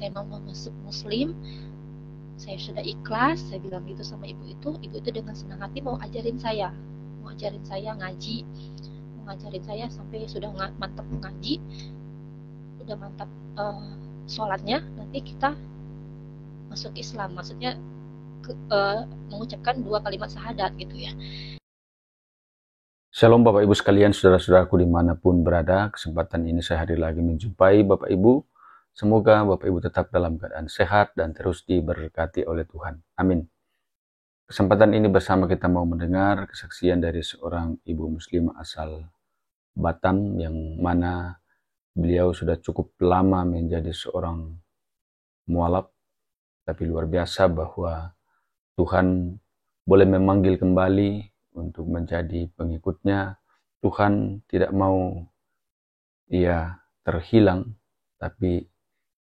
saya mau masuk muslim, saya sudah ikhlas, saya bilang gitu sama ibu itu dengan senang hati mau ajarin saya ngaji, mau ngajarin saya sampai sudah mantap ngaji, udah mantap sholatnya, nanti kita masuk Islam, maksudnya mengucapkan 2 kalimat syahadat gitu ya. Shalom Bapak Ibu sekalian, saudara-saudaraku dimanapun berada. Kesempatan ini saya hadir lagi menjumpai Bapak Ibu. Semoga Bapak Ibu tetap dalam keadaan sehat dan terus diberkati oleh Tuhan. Amin. Kesempatan ini bersama kita mau mendengar kesaksian dari seorang ibu muslimah asal Batam, yang mana beliau sudah cukup lama menjadi seorang mualaf, tapi luar biasa bahwa Tuhan boleh memanggil kembali untuk menjadi pengikutnya. Tuhan tidak mau ia terhilang, tapi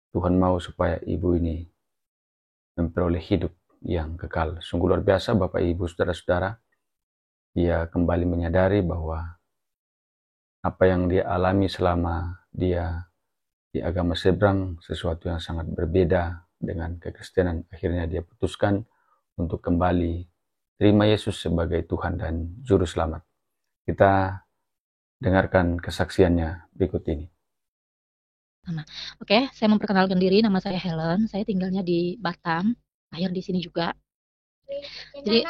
Tuhan mau supaya ibu ini memperoleh hidup yang kekal. Sungguh luar biasa Bapak Ibu Saudara-saudara. Ia kembali menyadari bahwa apa yang dia alami selama dia di agama seberang sesuatu yang sangat berbeda dengan kekristenan. Akhirnya dia putuskan untuk kembali terima Yesus sebagai Tuhan dan Juru Selamat. Kita dengarkan kesaksiannya berikut ini. Oke, saya memperkenalkan diri, nama saya Helen, saya tinggalnya di Batam, lahir di sini juga. Jadi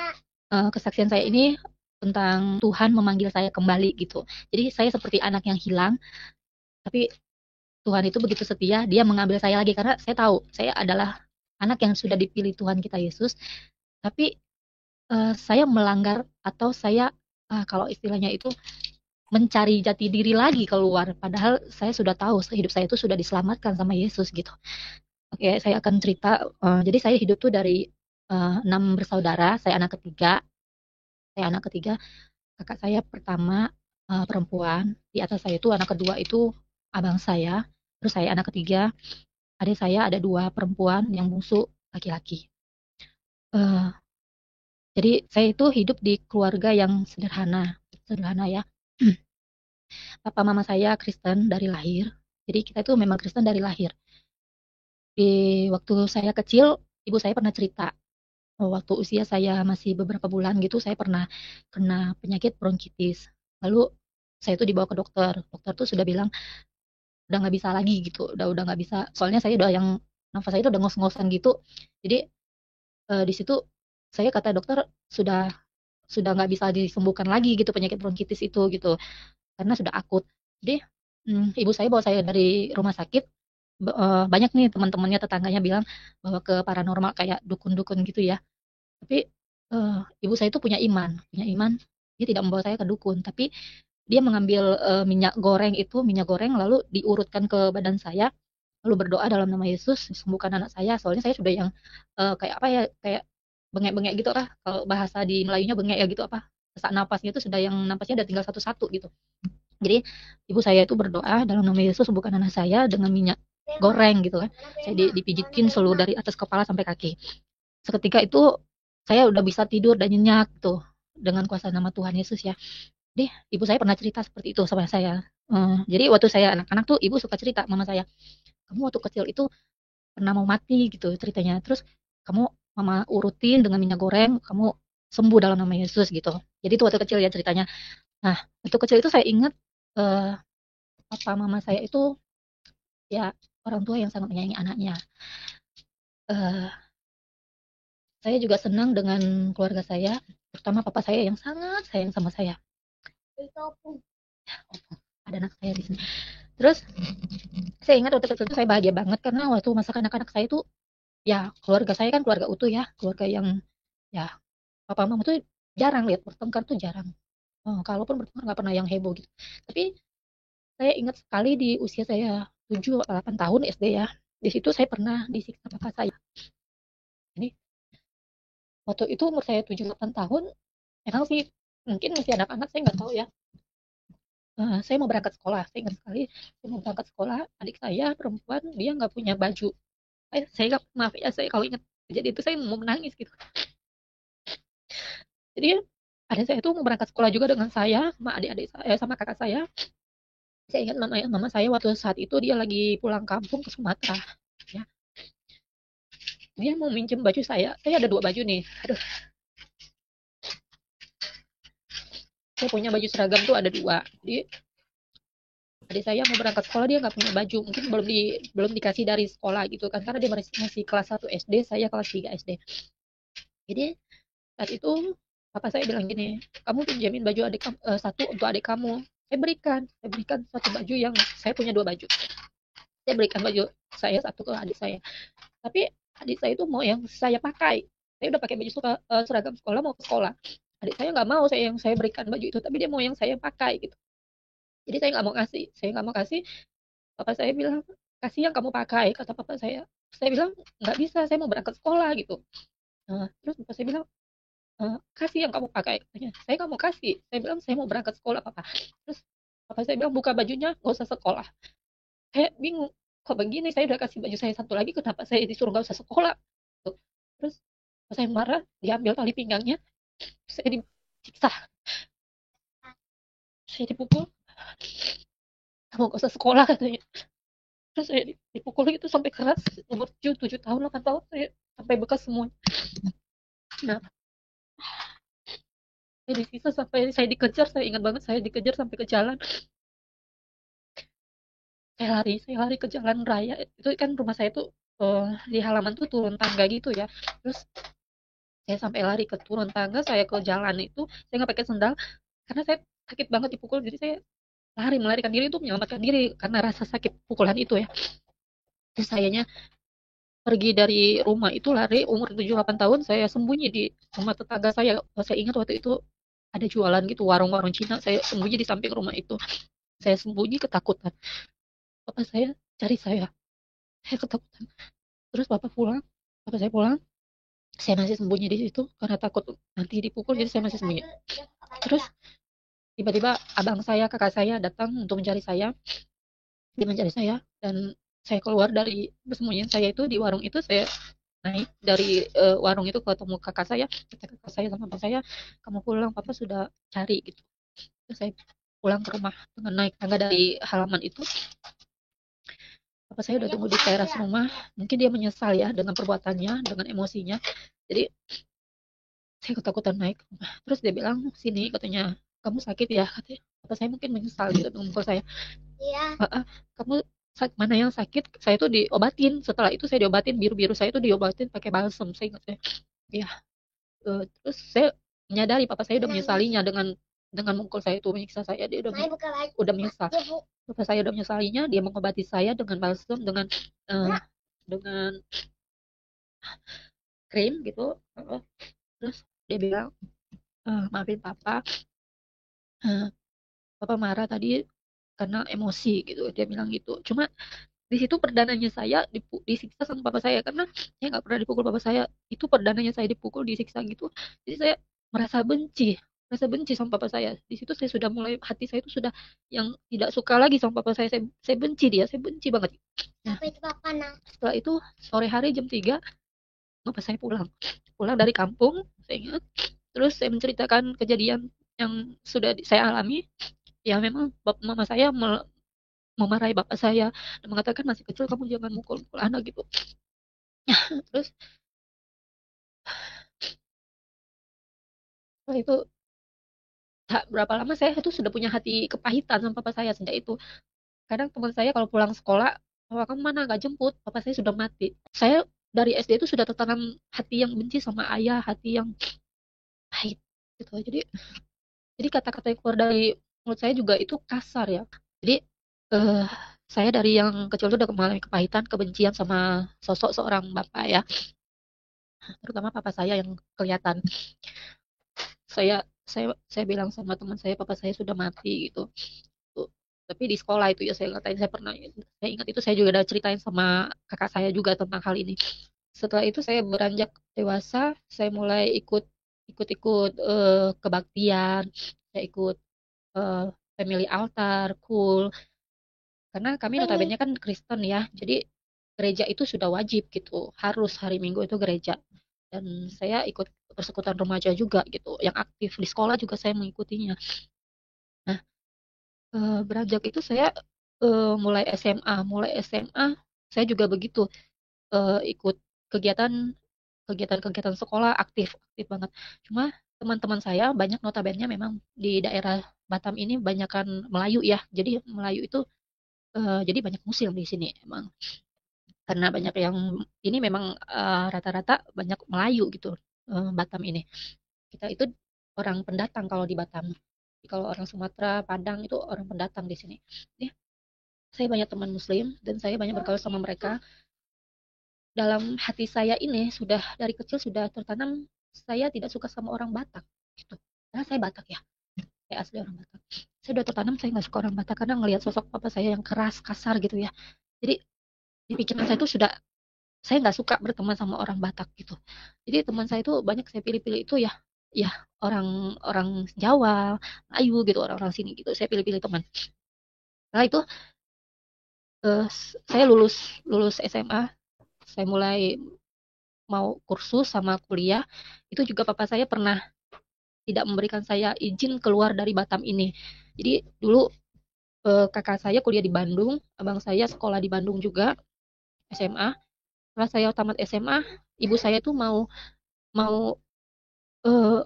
kesaksian saya ini tentang Tuhan memanggil saya kembali gitu. Jadi saya seperti anak yang hilang, tapi Tuhan itu begitu setia, dia mengambil saya lagi karena saya tahu saya adalah anak yang sudah dipilih Tuhan kita Yesus, tapi saya melanggar atau saya kalau istilahnya itu mencari jati diri lagi keluar, padahal saya sudah tahu hidup saya itu sudah diselamatkan sama Yesus gitu. Oke, saya akan cerita. Jadi saya hidup tuh dari 6 bersaudara, saya anak ketiga. Kakak saya pertama perempuan, di atas saya itu anak kedua itu abang saya, terus saya anak ketiga, adik saya ada 2 perempuan, yang bungsu laki-laki. Eh, jadi saya itu hidup di keluarga yang sederhana ya. Papa mama saya Kristen dari lahir, jadi kita itu memang Kristen dari lahir. Di waktu saya kecil, ibu saya pernah cerita, waktu usia saya masih beberapa bulan gitu, saya pernah kena penyakit bronkitis. Lalu saya itu dibawa ke dokter. Dokter tuh sudah bilang udah nggak bisa lagi gitu, udah nggak bisa. Soalnya saya udah yang nafas saya itu udah ngos-ngosan gitu. Jadi di situ saya kata dokter sudah nggak bisa disembuhkan lagi gitu penyakit bronkitis itu gitu, karena sudah akut. Jadi ibu saya bawa saya dari rumah sakit. Banyak nih teman-temannya, tetangganya bilang bawa ke paranormal kayak dukun-dukun gitu ya. Tapi ibu saya itu punya iman. Dia tidak membawa saya ke dukun, tapi dia mengambil minyak goreng lalu diurutkan ke badan saya, lalu berdoa dalam nama Yesus, sembuhkan anak saya. Soalnya saya sudah yang kayak apa ya, kayak bengek-bengek gitu lah. Kalau bahasa di Melayunya bengek ya gitu apa. Sesak napasnya itu sudah yang napasnya udah tinggal satu-satu gitu. Jadi ibu saya itu berdoa dalam nama Yesus sembuhkan anak saya dengan minyak goreng gitu kan. Saya dipijitin seluruh dari atas kepala sampai kaki. Seketika itu saya udah bisa tidur dan nyenyak tuh dengan kuasa nama Tuhan Yesus ya. Deh, ibu saya pernah cerita seperti itu sama saya. Jadi waktu saya anak-anak tuh ibu suka cerita mama saya, kamu waktu kecil itu pernah mau mati gitu ceritanya. Terus kamu mama urutin dengan minyak goreng, kamu sembuh dalam nama Yesus gitu. Jadi itu waktu kecil ya ceritanya. Nah, waktu kecil itu saya ingat eh, papa mama saya itu ya orang tua yang sangat menyayangi anaknya. Eh, saya juga senang dengan keluarga saya, terutama papa saya yang sangat sayang sama saya. Ada anak saya di sini. Terus saya ingat waktu kecil itu saya bahagia banget karena waktu masa kanak-kanak saya itu ya keluarga saya kan keluarga utuh ya, keluarga yang ya papa mama tuh jarang lihat bertengkar tuh jarang. Kalaupun bertengkar nggak pernah yang heboh gitu. Tapi saya ingat sekali di usia saya 7 8 tahun SD ya. Di situ saya pernah disiksa papa saya. Ini waktu itu umur saya 7 8 tahun, emang sih mungkin masih anak-anak saya nggak tahu ya. Saya mau berangkat sekolah, saya ingat sekali saya mau berangkat sekolah, adik saya perempuan dia nggak punya baju. Saya nggak, maaf ya saya kalau ingat jadi itu saya mau menangis gitu. Jadi adik saya itu mau berangkat sekolah juga dengan saya sama adik-adik saya sama kakak saya. Saya ingat mama saya waktu saat itu dia lagi pulang kampung ke Sumatera ya. dia mau minjem baju saya ada 2 baju nih, aduh, saya punya baju seragam tuh ada 2. Jadi adik saya mau berangkat sekolah dia nggak punya baju, mungkin belum dikasih dari sekolah gitu kan, karena dia masih kelas 1 SD, saya kelas 3 SD. Jadi saat itu papa saya bilang gini, kamu pinjamin baju satu untuk adik kamu. Saya berikan satu baju, yang saya punya 2 baju. Saya berikan baju saya satu ke adik saya. Tapi adik saya itu mau yang saya pakai. Saya udah pakai baju seragam sekolah mau ke sekolah. Adik saya nggak mau saya berikan baju itu, tapi dia mau yang saya pakai gitu. Jadi saya nggak mau kasih. Saya nggak mau kasih. Papa saya bilang, kasih yang kamu pakai, kata papa saya. Saya bilang, nggak bisa, saya mau berangkat sekolah gitu. Terus papa saya bilang, kasih yang kamu pakai. Katanya, saya nggak mau kasih. Saya bilang, saya mau berangkat sekolah, papa. Terus papa saya bilang, buka bajunya, nggak usah sekolah. Saya bingung, kok begini, saya udah kasih baju saya satu lagi, kenapa saya disuruh nggak usah sekolah. Tuh. Terus pas saya marah, diambil tali pinggangnya, saya disiksa, saya dipukul, kamu nggak usah sekolah katanya. Terus saya dipukul itu sampai keras, umur 7 tahun, 8 tahun, saya sampai bekas semua. Nah, saya disiksa sampai saya dikejar, saya ingat banget saya dikejar sampai ke jalan. Saya lari ke jalan raya. Itu kan rumah saya tuh di halaman tuh turun tangga gitu ya. Terus saya sampai lari ke turun tangga, saya ke jalan itu, saya nggak pakai sendal karena saya sakit banget dipukul. Jadi saya melarikan diri untuk menyelamatkan diri karena rasa sakit pukulan itu ya. Terus sayanya pergi dari rumah itu lari, umur 7 8 tahun, saya sembunyi di rumah tetangga saya. Saya ingat waktu itu ada jualan gitu, warung-warung Cina, saya sembunyi di samping rumah itu. Saya sembunyi ketakutan. Bapak saya cari saya ketakutan. Terus bapak saya pulang, saya masih sembunyi di situ karena takut nanti dipukul, jadi saya masih sembunyi. Terus tiba-tiba abang saya, kakak saya datang untuk mencari saya. Dia mencari saya dan saya keluar dari persembunyian saya itu di warung itu. Saya naik dari warung itu ketemu kakak saya. Kata kakak saya sama bapak saya, kamu pulang, papa sudah cari gitu. Terus saya pulang ke rumah dengan naik tangga dari halaman itu. Bapak saya udah tunggu di teras rumah. Mungkin dia menyesal ya dengan perbuatannya, dengan emosinya. Jadi saya ketakutan naik ke rumah. Terus dia bilang, sini katanya, kamu sakit ya katanya. Bapak saya mungkin menyesal gitu memukul saya. Iya. Kamu mana yang sakit? Saya tuh diobatin. Setelah itu saya diobatin, biru-biru saya tuh diobatin pakai balsem. Saya ingat ya. Iya. Terus saya menyadari papa saya udah menyesalinya dengan mukul saya itu, menyiksa saya. Dia udah menyesal. Papa saya udah menyesalinya. Dia mengobati saya dengan balsem, eh, dengan krim gitu. Terus dia bilang, maafin papa. Papa marah tadi karena emosi gitu. Dia bilang gitu. Cuma di situ perdananya saya disiksa sama papa saya, karena saya nggak pernah dipukul papa saya. Itu perdananya saya dipukul, disiksa gitu. Jadi saya merasa benci sama papa saya. Di situ saya sudah mulai, hati saya itu sudah yang tidak suka lagi sama papa saya. Saya benci dia, saya benci banget. Nah, setelah itu sore hari jam 3 bapak saya pulang dari kampung, saya ingat. Terus saya menceritakan kejadian yang sudah saya alami. Ya memang mama saya memarahi bapak saya dan mengatakan, masih kecil kamu jangan mukul-mukul anak gitu. Terus setelah itu tak berapa lama saya itu sudah punya hati kepahitan sama papa saya sejak itu. Kadang teman saya kalau pulang sekolah, papa kamu mana gak jemput, papa saya sudah mati. Saya dari SD itu sudah tertanam hati yang benci sama ayah, hati yang pahit gitu. Jadi kata-kata yang keluar dari mulut saya juga itu kasar ya. Jadi eh, saya dari yang kecil itu udah mengalami kepahitan, kebencian sama sosok seorang bapak ya, terutama papa saya yang kelihatan. Saya bilang sama teman saya, papa saya sudah mati gitu. Tuh. Tapi di sekolah itu ya saya ngatain, saya ingat itu saya juga udah ceritain sama kakak saya juga tentang hal ini. Setelah itu saya beranjak dewasa, saya mulai ikut kebaktian, saya ikut eh, family altar, cool. Karena kami notabene kan Kristen ya, jadi gereja itu sudah wajib gitu, harus hari Minggu itu gereja. Dan saya ikut persekutuan remaja juga gitu, yang aktif di sekolah juga saya mengikutinya. Nah, beranjak itu saya mulai SMA saya juga begitu, ikut. kegiatan kegiatan-kegiatan sekolah aktif aktif banget. Cuma teman-teman saya banyak notabene memang di daerah Batam ini banyakan Melayu ya. Jadi Melayu itu jadi banyak Muslim di sini emang. Karena banyak yang ini memang rata-rata banyak Melayu gitu Batam ini. Kita itu orang pendatang kalau di Batam. Kalau orang Sumatera, Padang itu orang pendatang di sini. Jadi, saya banyak teman Muslim dan saya banyak bergaul sama mereka. Dalam hati saya ini sudah dari kecil sudah tertanam saya tidak suka sama orang Batak gitu. Karena saya Batak ya, saya asli orang Batak. Saya sudah tertanam saya nggak suka orang Batak karena ngelihat sosok papa saya yang keras, kasar gitu ya. Jadi di pikiran saya itu sudah saya nggak suka berteman sama orang Batak gitu. Jadi teman saya itu banyak saya pilih-pilih itu ya, ya orang-orang Jawa, Melayu gitu, orang-orang sini gitu. Saya pilih-pilih teman. Nah itu saya lulus lulus SMA, saya mulai mau kursus sama kuliah, itu juga papa saya pernah tidak memberikan saya izin keluar dari Batam ini. Jadi dulu kakak saya kuliah di Bandung, abang saya sekolah di Bandung juga SMA. Setelah saya tamat SMA, ibu saya tuh mau mau eh,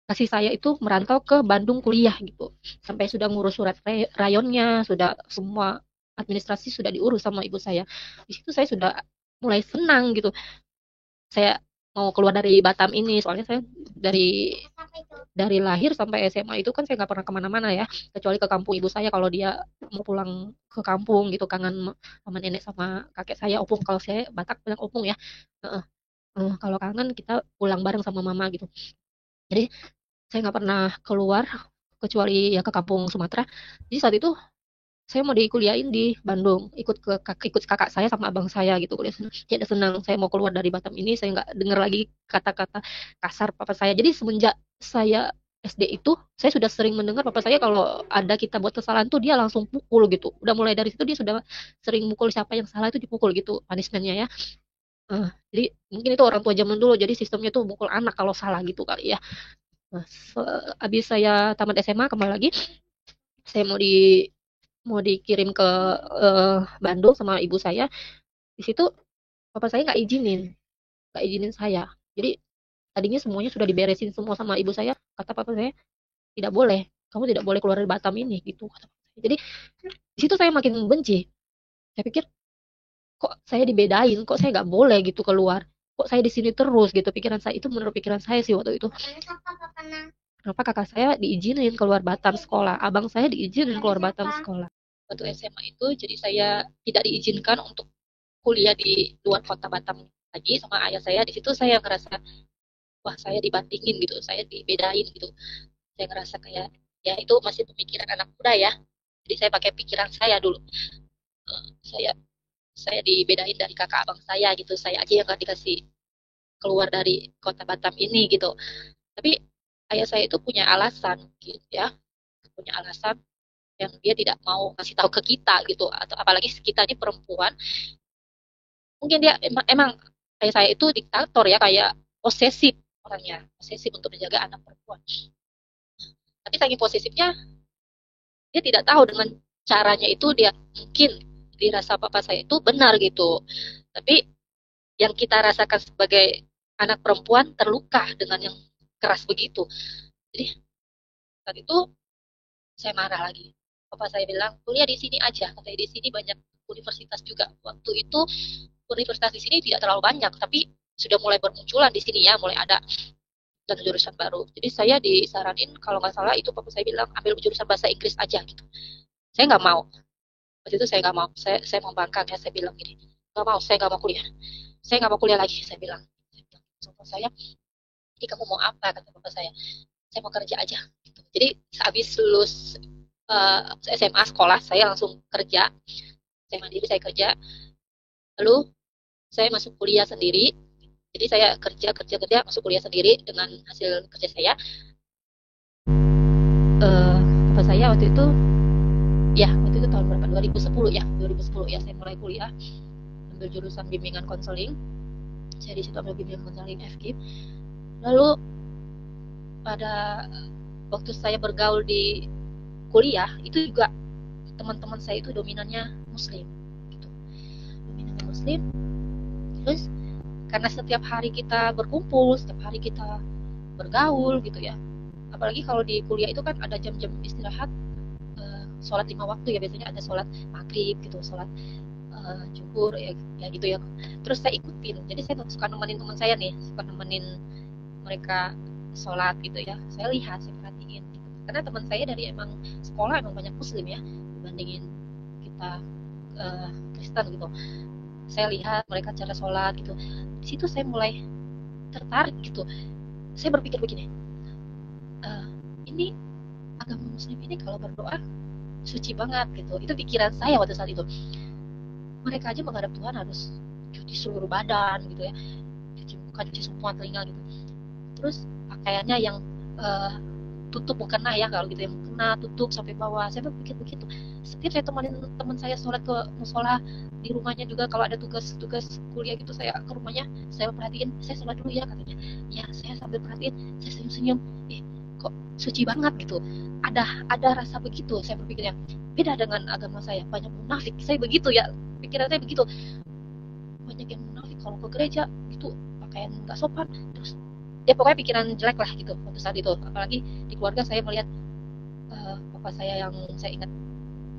kasih saya itu merantau ke Bandung kuliah gitu. Sampai sudah ngurus surat rayonnya, sudah semua administrasi sudah diurus sama ibu saya. Di situ saya sudah mulai senang gitu. Saya mau keluar dari Batam ini, soalnya saya dari dari lahir sampai SMA itu kan saya nggak pernah kemana-mana ya, kecuali ke kampung ibu saya kalau dia mau pulang ke kampung gitu, kangen sama nenek sama kakek saya, opung kalau saya Batak bilang opung ya. Heeh. Kalau kangen kita pulang bareng sama mama gitu. Jadi saya nggak pernah keluar kecuali ya ke kampung Sumatera. Jadi saat itu saya mau dikuliahin di Bandung, ikut kakak saya sama abang saya gitu kuliah sana. Jadi senang saya mau keluar dari Batam ini, saya nggak dengar lagi kata-kata kasar papa saya. Jadi semenjak saya SD itu, saya sudah sering mendengar papa saya kalau ada kita buat kesalahan tuh dia langsung pukul gitu. Udah mulai dari situ dia sudah sering mukul siapa yang salah itu dipukul gitu punishment-nya ya. Jadi mungkin itu orang tua zaman dulu, jadi sistemnya tuh mukul anak kalau salah gitu kali ya. Nah, habis saya tamat SMA kembali lagi, saya mau dikirim ke Bandung sama ibu saya. Di situ papa saya nggak izinin saya. Jadi tadinya semuanya sudah diberesin semua sama ibu saya. Kata papa saya tidak boleh, kamu tidak boleh keluar dari Batam ini gitu. Kata papa saya. Jadi di situ saya makin benci. Saya pikir kok saya dibedain, kok saya nggak boleh gitu keluar. Kok saya di sini terus gitu, pikiran saya itu menurut pikiran saya sih waktu itu. Kenapa kakak saya diizinin keluar Batam sekolah, abang saya diizinin keluar Batam sekolah. Waktu SMA itu jadi saya tidak diizinkan untuk kuliah di luar kota Batam lagi sama ayah saya. Di situ saya ngerasa wah saya dibandingin gitu, saya dibedain gitu. Saya ngerasa kayak ya itu masih pemikiran anak muda ya. Jadi saya pakai pikiran saya dulu. Saya saya dibedain dari kakak abang saya gitu. Saya aja yang nggak dikasih keluar dari kota Batam ini gitu. Tapi ayah saya itu punya alasan gitu ya, punya alasan yang dia tidak mau ngasih tahu ke kita gitu, atau apalagi kita ini perempuan. Mungkin dia emang kayak saya itu diktator ya, kayak posesif orangnya, posesif untuk menjaga anak perempuan. Tapi saking posesifnya dia tidak tahu dengan caranya itu dia mungkin dirasa papa saya itu benar gitu, tapi yang kita rasakan sebagai anak perempuan terluka dengan yang keras begitu. Jadi saat itu saya marah lagi. Papa saya bilang kuliah di sini aja, katanya di sini banyak universitas juga. Waktu itu universitas di sini tidak terlalu banyak, tapi sudah mulai bermunculan di sini ya, mulai ada dan jurusan baru. Jadi saya disaranin kalau nggak salah itu papa saya bilang ambil jurusan bahasa Inggris aja gitu. Saya nggak mau. Waktu itu saya nggak mau. Saya mau bangkang ya, saya bilang gini. Nggak mau, saya nggak mau kuliah. Saya nggak mau kuliah lagi, saya bilang. Sama saya, jadi kamu mau apa? Kata bapak saya mau kerja aja. Gitu. Jadi habis lulus SMA sekolah, saya langsung kerja. Saya mandiri, saya kerja. Lalu saya masuk kuliah sendiri. Jadi saya kerja masuk kuliah sendiri dengan hasil kerja saya. Bapak saya waktu itu ya waktu itu tahun berapa, 2010 ya, 2010 ya saya mulai kuliah, ambil jurusan bimbingan konseling. Saya di situ ambil bimbingan konseling FKIP. Lalu pada waktu saya bergaul di kuliah itu juga teman-teman saya itu dominannya Muslim gitu, dominannya Muslim. Terus karena setiap hari kita berkumpul, setiap hari kita bergaul gitu ya. Apalagi kalau di kuliah itu kan ada jam-jam istirahat, sholat 5 waktu ya, biasanya ada sholat maghrib gitu, sholat zuhur ya gitu ya. Terus saya ikutin, jadi saya suka nemenin teman saya nih, suka nemenin mereka sholat gitu ya. Saya lihat, saya perhatiin gitu. Karena teman saya dari emang sekolah emang banyak muslim ya, dibandingin kita Kristen gitu. Saya lihat mereka cara sholat gitu. Di situ saya mulai tertarik gitu. Saya berpikir begini, ini agama muslim ini kalau berdoa suci banget gitu. Itu pikiran saya waktu saat itu. Mereka aja menghadap Tuhan harus cuci seluruh badan gitu ya, cuci muka, cuci semua telinga gitu. Terus pakaiannya yang tutup mukena ya, kalau gitu yang mukena tutup sampai bawah. Saya berpikir begitu. Setiap saya temenin teman saya sholat ke musola, di rumahnya juga kalau ada tugas-tugas kuliah gitu, saya ke rumahnya, saya perhatiin, saya sholat dulu ya katanya. Ya, saya sambil perhatiin, saya senyum-senyum. Kok suci banget gitu. Ada rasa begitu, saya berpikirnya. Beda dengan agama saya, banyak munafik. Saya begitu ya, pikiran saya begitu. Banyak yang munafik kalau ke gereja itu pakaian nggak sopan, terus ya pokoknya pikiran jelek lah gitu waktu saat itu. Apalagi di keluarga saya melihat papa saya yang saya ingat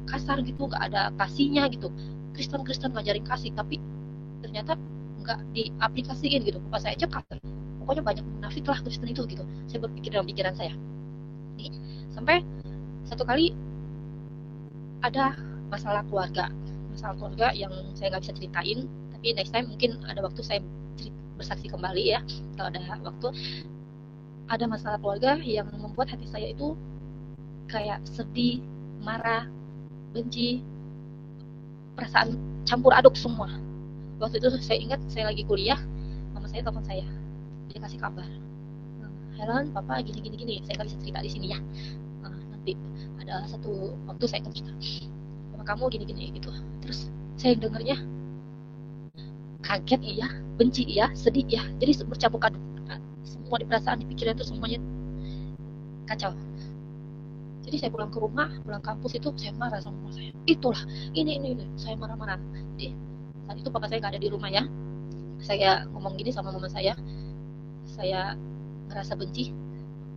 kasar gitu, nggak ada kasihnya gitu. Kristen ngajarin kasih, tapi ternyata nggak diaplikasiin gitu. Papa saya aja kasar. Pokoknya banyak munafik lah Kristen itu gitu. Saya berpikir dalam pikiran saya. Jadi, sampai satu kali ada masalah keluarga yang saya nggak bisa ceritain, tapi next time mungkin ada waktu saya bersaksi kembali ya, kalau ada waktu. Ada masalah keluarga yang membuat hati saya itu kayak sedih, marah, benci, perasaan campur aduk semua. Waktu itu saya ingat saya lagi kuliah, mama saya telepon saya, dia kasih kabar, Helen, papa gini gini gini. Saya nggak bisa cerita di sini ya, nanti ada satu waktu saya akan cerita. Sama kamu gini gini gitu. Terus saya dengarnya kaget iya, benci iya, sedih iya, jadi bercampur aduk semua di perasaan, di pikiran itu semuanya kacau. Jadi saya pulang ke rumah, pulang kampus itu saya marah sama mama saya. Itulah, ini saya marah-marah. Jadi saat itu papa saya nggak ada di rumah ya. Saya ngomong gini sama mama saya ngerasa benci.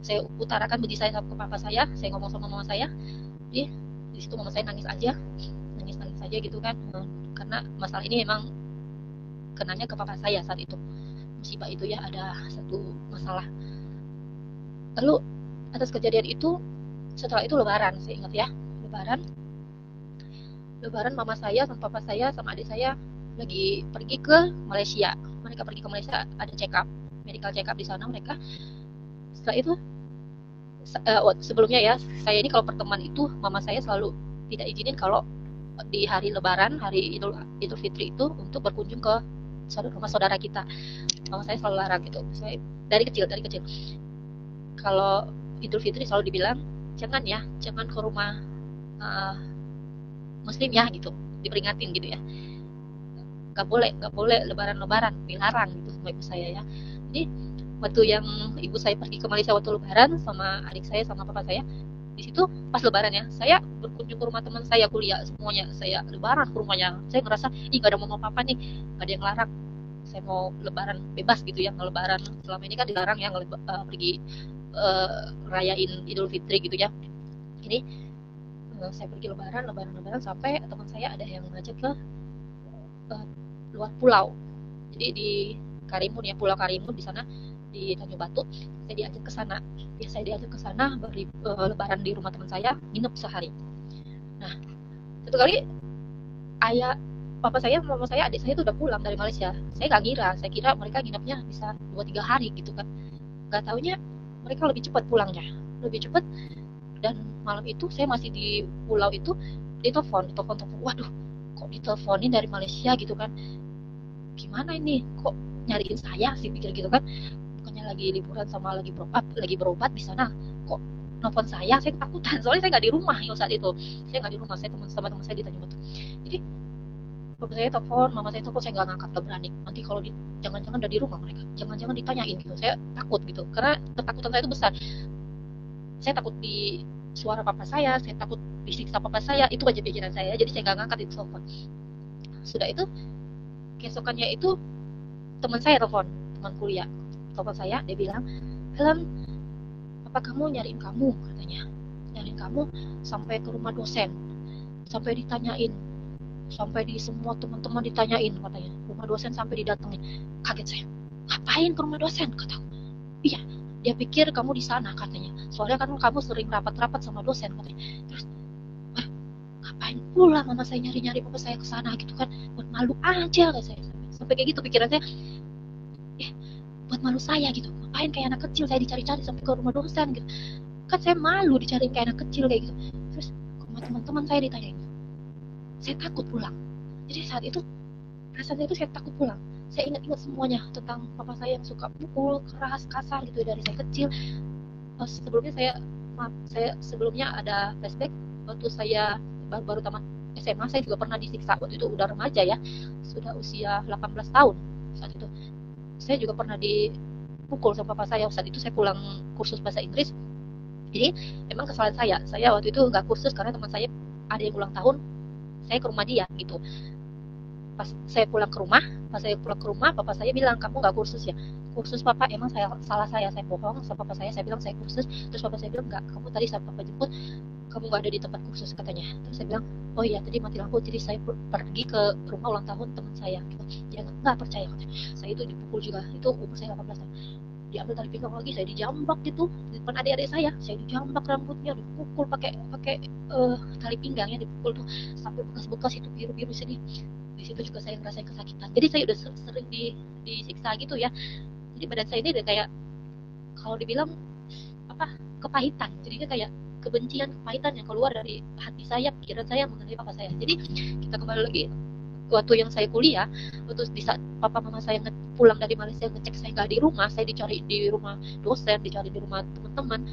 Saya utarakan benci saya ke papa saya ngomong sama mama saya. Jadi di situ mama saya nangis aja gitu kan. Karena masalah ini emang kenanya ke papa saya saat itu. Musibah itu ya, ada satu masalah. Lalu atas kejadian itu, setelah itu lebaran, saya ingat ya, lebaran mama saya sama papa saya sama adik saya lagi pergi ke Malaysia. Mereka pergi ke Malaysia, ada medical check up di sana mereka. Setelah itu sebelumnya ya, saya ini kalau pertemuan itu mama saya selalu tidak izinin kalau di hari lebaran, hari Idul Fitri itu untuk berkunjung ke rumah saudara kita. Mama saya selalu larang gitu. Saya dari kecil kalau Idul Fitri selalu dibilang jangan ke rumah muslim ya gitu, diperingatin gitu ya. Gak boleh lebaran dilarang gitu sama ibu saya ya. Jadi waktu yang ibu saya pergi ke Malaysia waktu lebaran sama adik saya sama papa saya, di situ pas lebaran ya, saya berkunjung ke rumah teman saya kuliah semuanya, saya lebaran ke rumahnya. Saya ngerasa gak ada mama papa nih, gak ada yang larang, saya mau lebaran bebas gitu ya. Lebaran selama ini kan dilarang ya pergi rayain Idul Fitri gitu ya. Ini saya pergi lebaran sampai teman saya ada yang ngajak ke luar pulau. Jadi di Karimun ya, Pulau Karimun di sana di Tanjung Batu. Saya diajak ke sana. Saya diajak ke sana lebaran di rumah teman saya, nginep sehari. Nah, satu kali papa saya, mama saya, adik saya itu udah pulang dari Malaysia. Saya kira mereka nginepnya bisa 2-3 hari gitu kan. Gak taunya mereka lebih cepat pulangnya. Dan malam itu saya masih di pulau itu, ditelepon. Waduh, kok diteleponin dari Malaysia gitu kan. Gimana ini? Kok nyariin saya sih, pikir gitu kan. Bukannya lagi liburan sama lagi berobat di sana. Kok nelfon saya ketakutan. Soalnya saya nggak di rumah ya saat itu. Saya nggak di rumah, saya sama teman saya di Tanjung Batu. Jadi bapak saya telepon, mama saya telepon, saya nggak ngangkat, gak berani. Nanti kalau jangan-jangan udah di rumah mereka, jangan-jangan ditanyain gitu. Saya takut gitu, karena ketakutan saya itu besar. Saya takut di suara papa saya takut disiksa papa saya, itu aja pikiran saya. Jadi saya nggak ngangkat itu telepon. Sudah itu, keesokannya itu teman saya telepon, teman kuliah telepon saya, dia bilang, Helen, apa kamu nyariin kamu, katanya, nyariin kamu sampai ke rumah dosen, sampai ditanyain, sampai di semua teman-teman ditanyain, katanya, rumah dosen sampai didatengin. Kaget saya, ngapain ke rumah dosen, kataku. Iya, dia pikir kamu di sana, katanya, soalnya kan kamu sering rapat-rapat sama dosen, katanya. Terus, ngapain pula mama saya nyari-nyari papa saya ke sana gitu kan, buat malu aja, kayak saya sampai kayak gitu pikiran saya. Buat malu saya gitu, ngapain kayak anak kecil saya dicari-cari sampai ke rumah dosen gitu, kan saya malu dicariin kayak anak kecil kayak gitu. Terus ke rumah teman-teman saya ditanyain, saya takut pulang. Jadi saat itu perasaan saya itu saya takut pulang. Saya ingat-ingat semuanya tentang papa saya yang suka pukul keras kasar gitu dari saya kecil. Sebelumnya saya sebelumnya ada flashback waktu saya baru tamat SMA, saya juga pernah disiksa. Waktu itu udah remaja ya, sudah usia 18 tahun saat itu. Saya juga pernah dipukul sama papa saya. Saat itu saya pulang kursus bahasa Inggris. Jadi emang kesalahan saya waktu itu nggak kursus karena teman saya ada yang ulang tahun, saya ke rumah dia gitu. Pas saya pulang ke rumah, papa saya bilang, kamu nggak kursus ya? Kursus papa, emang salah saya bohong sama papa saya bilang saya kursus. Terus papa saya bilang, nggak, kamu tadi saat papa jemput kamu nggak ada di tempat kursus, katanya. Terus saya bilang, oh iya tadi mati lampu, jadi saya pergi ke rumah ulang tahun teman saya gitu. Dia nggak percaya, katanya. Saya itu dipukul juga, itu umur saya 18 tahun, diambil tali pinggang lagi, saya dijambak gitu di depan adik-adik saya dijambak rambutnya, dipukul pakai tali pinggangnya, dipukul tuh sampai bekas-bekas itu biru-biru sedih. Di situ juga saya ngerasain kesakitan. Jadi saya udah sering disiksa gitu ya. Jadi badan saya ini udah kayak, kalau dibilang apa, kepahitan. Jadinya kayak kebencian, kepahitan yang keluar dari hati saya, pikiran saya mengenai papa saya. Jadi kita kembali lagi waktu yang saya kuliah, waktu di saat papa mama saya pulang dari Malaysia ngecek saya nggak di rumah, saya dicari di rumah dosen, dicari di rumah teman-teman,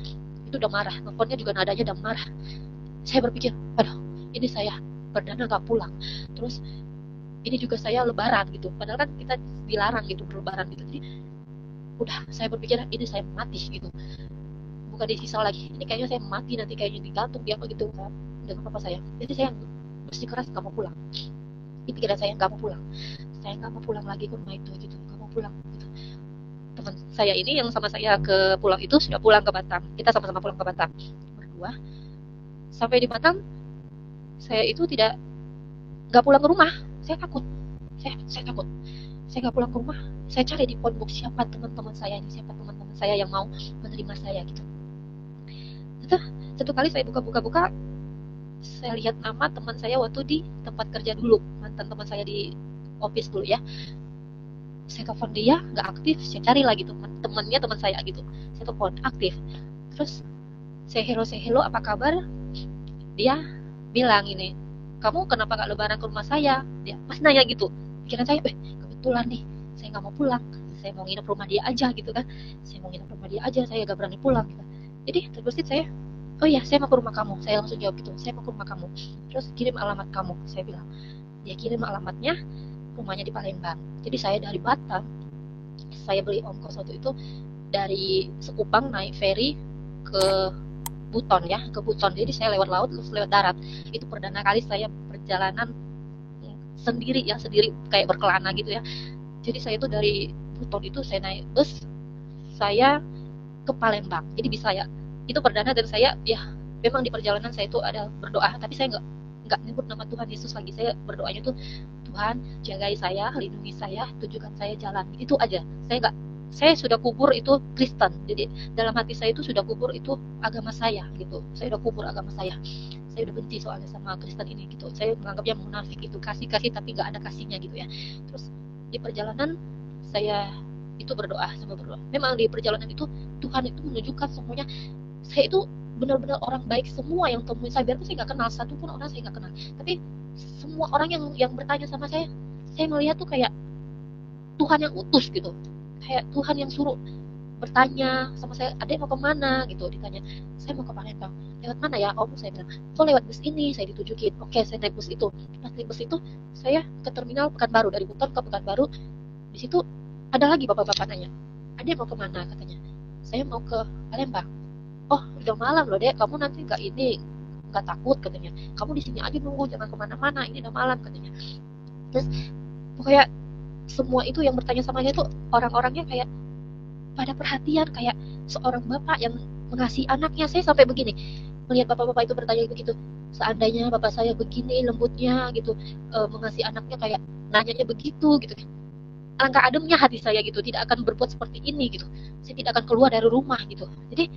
itu udah marah, nelfonnya juga nadanya udah marah. Saya berpikir, aduh, ini saya perdana nggak pulang, terus ini juga saya lebaran gitu, padahal kan kita dilarang gitu berlebaran gitu. Jadi udah saya berpikir ini saya mati gitu, bukan disisal lagi, ini kayaknya saya mati nanti, kayaknya digantung dia apa gitu kan dengan papa saya. Jadi saya bersikeras nggak mau pulang. Di pikiran saya nggak mau pulang, saya nggak mau pulang lagi ke rumah itu gitu, nggak mau pulang gitu. Teman saya ini yang sama saya ke pulang itu sudah pulang ke Batam, kita sama-sama pulang ke Batam berdua. Sampai di Batam saya itu nggak pulang ke rumah, saya takut, saya takut, saya nggak pulang ke rumah. Saya cari di phonebook siapa teman-teman saya yang mau menerima saya gitu. Satu kali saya buka, saya lihat nama teman saya waktu di tempat kerja dulu, mantan teman saya di office dulu ya. Saya telepon dia, nggak aktif. Saya cari lagi temannya teman saya gitu, saya telepon aktif. Terus saya hello, apa kabar? Dia bilang ini, kamu kenapa nggak lebaran ke rumah saya? Dia pas nanya gitu, pikiran saya, kebetulan nih saya nggak mau pulang, saya mau nginep rumah dia aja gitu kan, saya mau nginep rumah dia aja, saya nggak berani pulang gitu. Jadi terbesit saya, oh iya saya mau ke rumah kamu, saya langsung jawab gitu, saya mau ke rumah kamu, terus kirim alamat kamu, saya bilang. Dia kirim alamatnya, rumahnya di Palembang. Jadi saya dari Batam, saya beli ongkos waktu itu dari Sekupang naik ferry ke Buton ya, ke Buton. Jadi saya lewat laut terus lewat darat. Itu perdana kali saya perjalanan sendiri ya, sendiri kayak berkelana gitu ya. Jadi saya itu dari Buton itu saya naik bus, saya ke Palembang. Jadi bisa ya, itu perdana dan saya ya memang di perjalanan saya itu ada berdoa, tapi saya nggak nyebut nama Tuhan Yesus lagi. Saya berdoanya tuh, Tuhan jagai saya, lindungi saya, tunjukkan saya jalan, itu aja. Saya sudah kubur itu Kristen, jadi dalam hati saya itu sudah kubur itu agama saya gitu. Saya udah kubur agama saya udah benci soalnya sama Kristen ini gitu. Saya menganggapnya munafik itu, kasih tapi nggak ada kasihnya gitu ya. Terus di perjalanan saya itu berdoa. Memang di perjalanan itu Tuhan itu menunjukkan semuanya. Saya itu benar-benar orang baik semua yang temuin saya, biarpun saya nggak kenal satu pun orang, saya nggak kenal, tapi semua orang yang bertanya sama saya melihat tuh kayak Tuhan yang utus gitu, kayak Tuhan yang suruh bertanya sama saya, adek mau kemana gitu, ditanya, saya mau ke Palembang, lewat mana ya om, saya bilang, oh lewat bus ini, saya ditunjukin, oke saya naik bus itu. Pas naik bus itu saya ke terminal Pekanbaru, dari Buton ke Pekanbaru. Di situ ada lagi bapak-bapak nanya, adek mau kemana, katanya, saya mau ke Palembang. Oh udah malam loh dek, kamu nanti nggak takut, katanya, kamu di sini aja nunggu, jangan kemana-mana, ini udah malam, katanya. Terus pokoknya semua itu yang bertanya sama saya itu orang-orangnya kayak pada perhatian, kayak seorang bapak yang mengasihi anaknya. Saya sampai begini melihat bapak-bapak itu bertanya begitu, seandainya bapak saya begini lembutnya gitu, mengasihi anaknya kayak nanyanya begitu gitu, alangkah ademnya hati saya gitu, tidak akan berbuat seperti ini gitu, saya tidak akan keluar dari rumah gitu. Jadi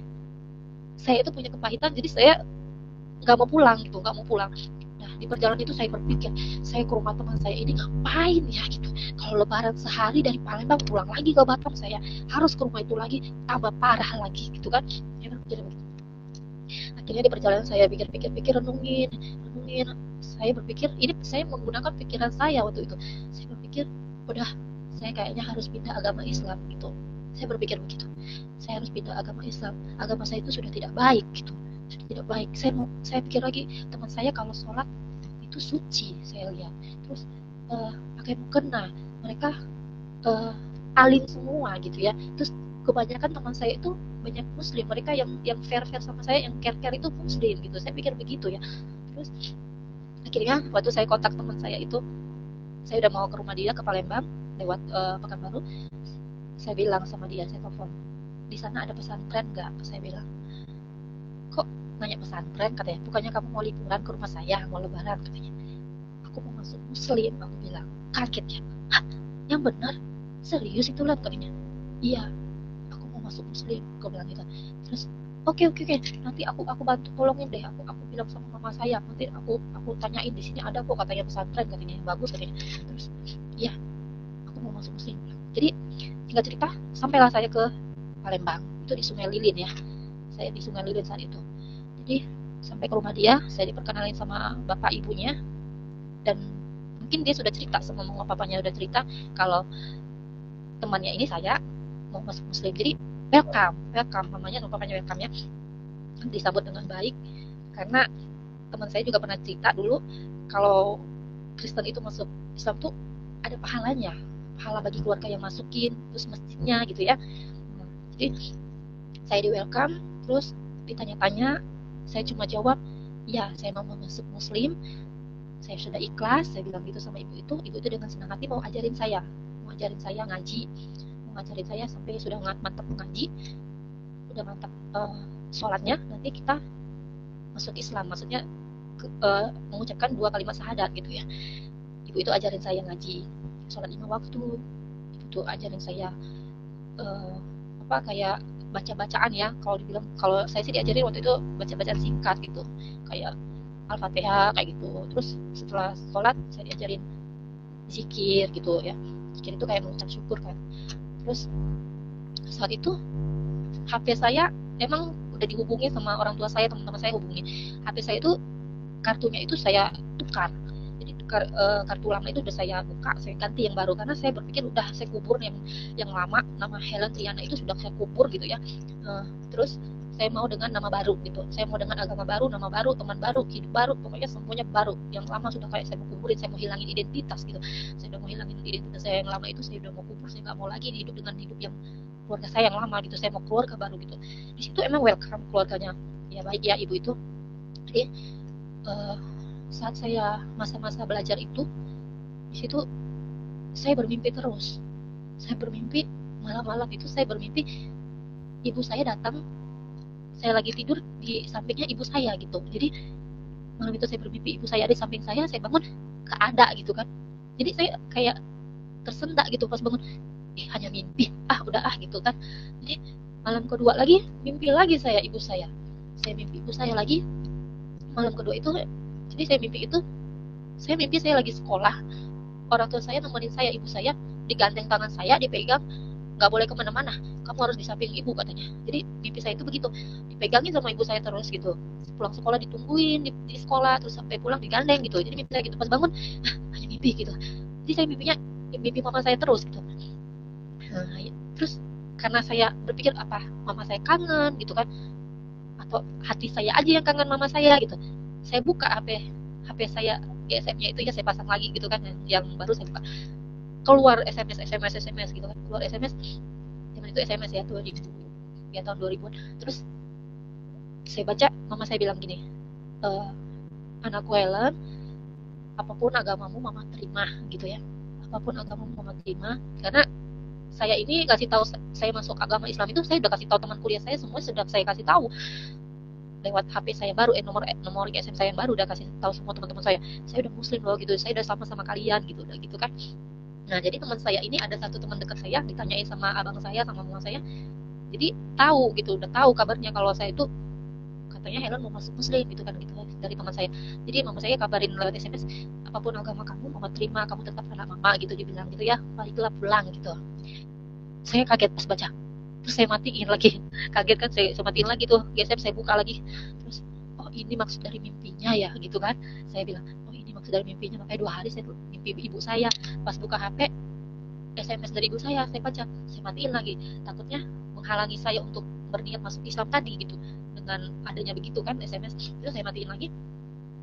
saya itu punya kepahitan, jadi saya nggak mau pulang gitu, nggak mau pulang. Nah, di perjalanan itu saya berpikir, saya ke rumah teman saya ini ngapain ya gitu. Kalau lebaran sehari dari Palembang pulang lagi ke Batam, saya harus ke rumah itu lagi, tambah parah lagi gitu kan. Ya, jadi akhirnya di perjalanan saya pikir-pikir, renungin, renungin. Saya berpikir, ini saya menggunakan pikiran saya waktu itu. Saya berpikir, udah, saya kayaknya harus pindah agama Islam gitu. Saya berpikir begitu. Saya harus pindah agama Islam. Agama saya itu sudah tidak baik gitu. Sudah tidak baik. Saya pikir lagi, teman saya kalau sholat itu suci, saya lihat. Terus pakai mukena, mereka uh, alim semua gitu ya. Terus kebanyakan teman saya itu banyak muslim, mereka yang fair fair sama saya, yang care care itu muslim gitu. Saya pikir begitu ya. Terus akhirnya waktu saya kontak teman saya itu, saya udah mau ke rumah dia ke Palembang lewat Pekanbaru. Saya bilang sama dia, saya telepon, di sana ada pesantren nggak? Saya bilang, kok nanya pesantren katanya, bukannya kamu mau liburan ke rumah saya, mau lebaran katanya. Aku mau masuk muslim, aku bilang. Kaget ya, hah, yang benar, serius itu lah katanya. Iya, aku mau masuk muslim, aku bilang gitu. Terus oke oke oke, nanti aku bantu tolongin deh, aku bilang sama mama saya, nanti aku tanyain di sini ada kok katanya pesantren katanya yang bagus katanya. Terus iya, aku mau masuk muslim. Jadi singkat cerita, sampailah saya ke Palembang, itu di Sungai Lilin ya, saya di Sungai Lilin saat itu. Jadi sampai ke rumah dia, saya diperkenalin sama bapak ibunya, dan mungkin dia sudah cerita sama mama papanya, udah cerita kalau temannya ini saya mau masuk muslim. Jadi welcome, welcome, mamanya dan papanya welcome ya, disambut dengan baik. Karena teman saya juga pernah cerita dulu kalau Kristen itu masuk Islam tuh ada pahalanya, pahala bagi keluarga yang masukin, terus masjidnya gitu ya. Nah, jadi saya di welcome, terus ditanya-tanya, saya cuma jawab, ya saya mau masuk muslim, saya sudah ikhlas, saya bilang gitu sama ibu itu. Ibu itu dengan senang hati mau ajarin saya, ngaji, mau ngajarin saya sampai sudah mantap ngaji, udah mantap sholatnya, nanti kita masuk Islam, maksudnya mengucapkan 2 kalimat syahadat gitu ya. Ibu itu ajarin saya ngaji, sholat 5 waktu. Ibu itu ajarin saya kayak baca-bacaan ya, kalau saya sih diajarin waktu itu baca-bacaan singkat gitu, kayak Al-Fatihah kayak gitu. Terus setelah sholat saya diajarin zikir gitu ya. Zikir itu kayak mengucap syukur kan. Terus saat itu HP saya emang udah dihubungi sama orang tua saya, teman-teman saya hubungi. HP saya itu kartunya itu saya tukar. Jadi kartu lama itu udah saya buka, saya ganti yang baru karena saya berpikir udah saya kubur yang lama, nama Helen Triana itu sudah saya kubur gitu ya. Terus saya mau dengan nama baru gitu, saya mau dengan agama baru, nama baru, teman baru, hidup baru, pokoknya semuanya baru. Yang lama sudah kayak saya mau kuburin, saya mau hilangin identitas gitu. Saya udah mau hilangin identitas saya yang lama itu, saya udah mau kubur, saya nggak mau lagi hidup dengan hidup yang keluarga saya yang lama gitu, saya mau keluarga baru gitu. Di situ emang welcome keluarganya, ya baik ya ibu itu. Jadi saat saya masa-masa belajar itu, di situ saya bermimpi terus. Saya bermimpi malam-malam itu, saya bermimpi ibu saya datang, saya lagi tidur di sampingnya ibu saya gitu. Jadi malam itu saya bermimpi ibu saya ada di samping saya bangun gak ada gitu kan. Jadi saya kayak tersendak gitu pas bangun, hanya mimpi, udah gitu kan. Jadi malam kedua lagi mimpi lagi saya mimpi ibu saya lagi. Malam kedua itu, jadi saya mimpi saya lagi sekolah, orang tua saya nemenin saya, ibu saya digandeng tangan saya, dipegang, nggak boleh kemana-mana, kamu harus di samping ibu katanya. Jadi mimpi saya itu begitu, dipegangin sama ibu saya terus gitu, pulang sekolah ditungguin di sekolah, terus sampai pulang digandeng gitu. Jadi mimpi saya gitu, pas bangun hanya mimpi gitu. Jadi saya mimpi mama saya terus gitu. Nah, terus karena saya berpikir apa mama saya kangen gitu kan, atau hati saya aja yang kangen mama saya gitu, saya buka HP saya, GSM-nya itu ya saya pasang lagi gitu kan, yang baru saya buka, keluar SMS gitu kan, keluar SMS. Zaman itu SMS ya, 2000 ya, tahun 2000-an. Terus saya baca, mama saya bilang gini, anakku Helen, apapun agamamu mama terima gitu ya, apapun agama Muhammad terima, karena saya ini kasih tahu saya masuk agama Islam itu saya udah kasih tahu teman kuliah saya semua, sudah saya kasih tahu lewat HP saya baru, nomor SM saya yang baru udah kasih tahu semua teman-teman saya udah muslim loh gitu, saya udah sama kalian gitu, udah gitu kan. Nah jadi teman saya ini ada satu teman dekat saya, ditanyain sama abang saya sama mama saya, jadi tahu gitu, udah tahu kabarnya kalau saya itu katanya Helen mau masuk muslim gitu kan, gitu dari teman saya. Jadi mama saya kabarin lewat SMS, apapun agama kamu mama terima, kamu tetap anak mama gitu, dibilang gitu ya, baiklah pulang gitu. Saya kaget pas baca, terus saya matiin lagi, kaget kan, saya matiin lagi tuh GSM, saya buka lagi, terus oh ini maksud dari mimpinya ya gitu kan, saya bilang oh ini maksud dari mimpinya, makanya 2 hari saya mimpi ibu saya, pas buka HP SMS dari ibu saya baca, saya matiin lagi, takutnya menghalangi saya untuk berniat masuk Islam tadi gitu, dengan adanya begitu kan SMS, terus saya matiin lagi.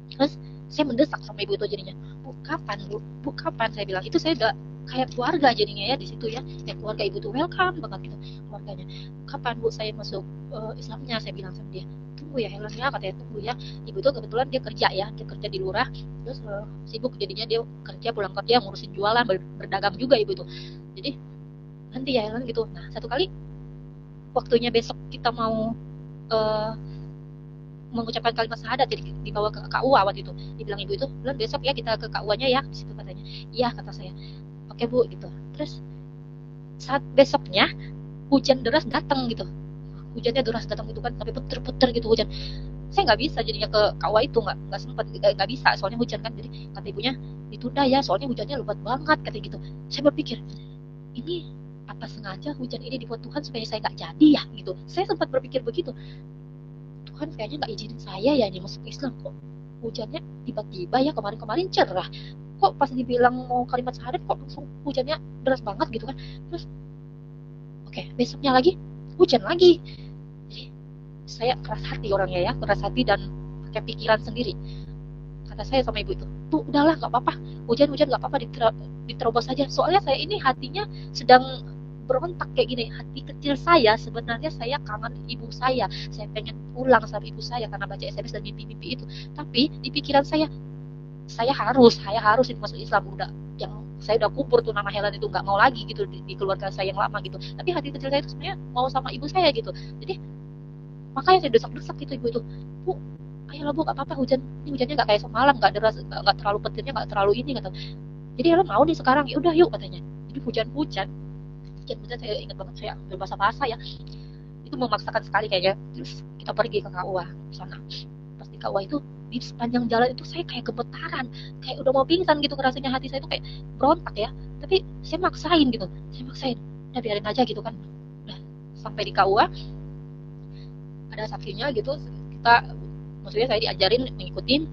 Terus saya mendesak sama ibu itu jadinya, bu kapan, saya bilang, itu saya udah kayak keluarga jadinya ya di situ ya, keluarga ibu tuh welcome banget gitu keluarganya. Kapan bu saya masuk Islamnya, saya bilang sama dia. Tunggu ya Helen ya, katanya tunggu ya. Ibu tuh kebetulan dia kerja ya, dia kerja di lurah, terus sibuk jadinya, dia kerja pulang kerja ngurusin jualan, berdagang juga ibu tuh. Jadi nanti ya Helen gitu. Nah satu kali waktunya besok kita mau mengucapkan kalimat syahadat, jadi dibawa ke KUA waktu itu, dibilang ibu itu, bulan besok ya kita ke KUA-nya ya, di situ katanya. Iya kata saya, oke bu gitu. Terus saat besoknya hujan deras datang gitu, hujannya deras datang gitu kan, tapi puter-puter gitu hujan. Saya nggak bisa jadinya ke KUA itu, nggak sempat, nggak bisa soalnya hujan kan. Jadi kata ibunya ditunda ya, soalnya hujannya lebat banget katanya gitu. Saya berpikir ini apa sengaja hujan ini dibuat Tuhan supaya saya nggak jadi ya gitu. Saya sempat berpikir begitu, Tuhan kayaknya nggak izinin saya ya ini masuk Islam, kok hujannya tiba-tiba ya, kemarin-kemarin cerah, kok pas dibilang mau kalimat syahadat kok langsung hujannya deras banget gitu kan. Terus oke, besoknya lagi hujan lagi. Jadi saya keras hati orangnya ya, keras hati dan pakai pikiran sendiri. Kata saya sama ibu itu, tuh udahlah nggak apa-apa, hujan-hujan nggak apa-apa, diterobos saja. Soalnya saya ini hatinya sedang berontak kayak gini, hati kecil saya sebenarnya, saya kangen ibu saya pengen pulang sama ibu saya karena baca SMS dan mimpi-mimpi itu. Tapi di pikiran saya harus itu masuk Islam, udah yang saya udah kubur tuh nama Helen itu, nggak mau lagi gitu di keluarga saya yang lama gitu. Tapi hati kecil saya itu sebenarnya mau sama ibu saya gitu. Jadi makanya saya desak-desak gitu ibu itu, bu ayolah bu, gak apa-apa, ini hujannya nggak kayak semalam, nggak deras, nggak terlalu petirnya, nggak terlalu ini kata. Jadi Helen mau nih sekarang, ya udah yuk katanya. Jadi hujan-hujan saya ingat banget, saya berbahasa-bahasa ya, itu memaksakan sekali kayaknya. Terus kita pergi ke KUA sana. Pas di KUA itu, di sepanjang jalan itu saya kayak gemetaran, kayak udah mau pingsan gitu, rasanya hati saya itu kayak berontak ya. Tapi saya maksain gitu, udah biarin aja gitu kan. Udah sampai di KUA, ada saksinya gitu, kita, maksudnya saya diajarin mengikuti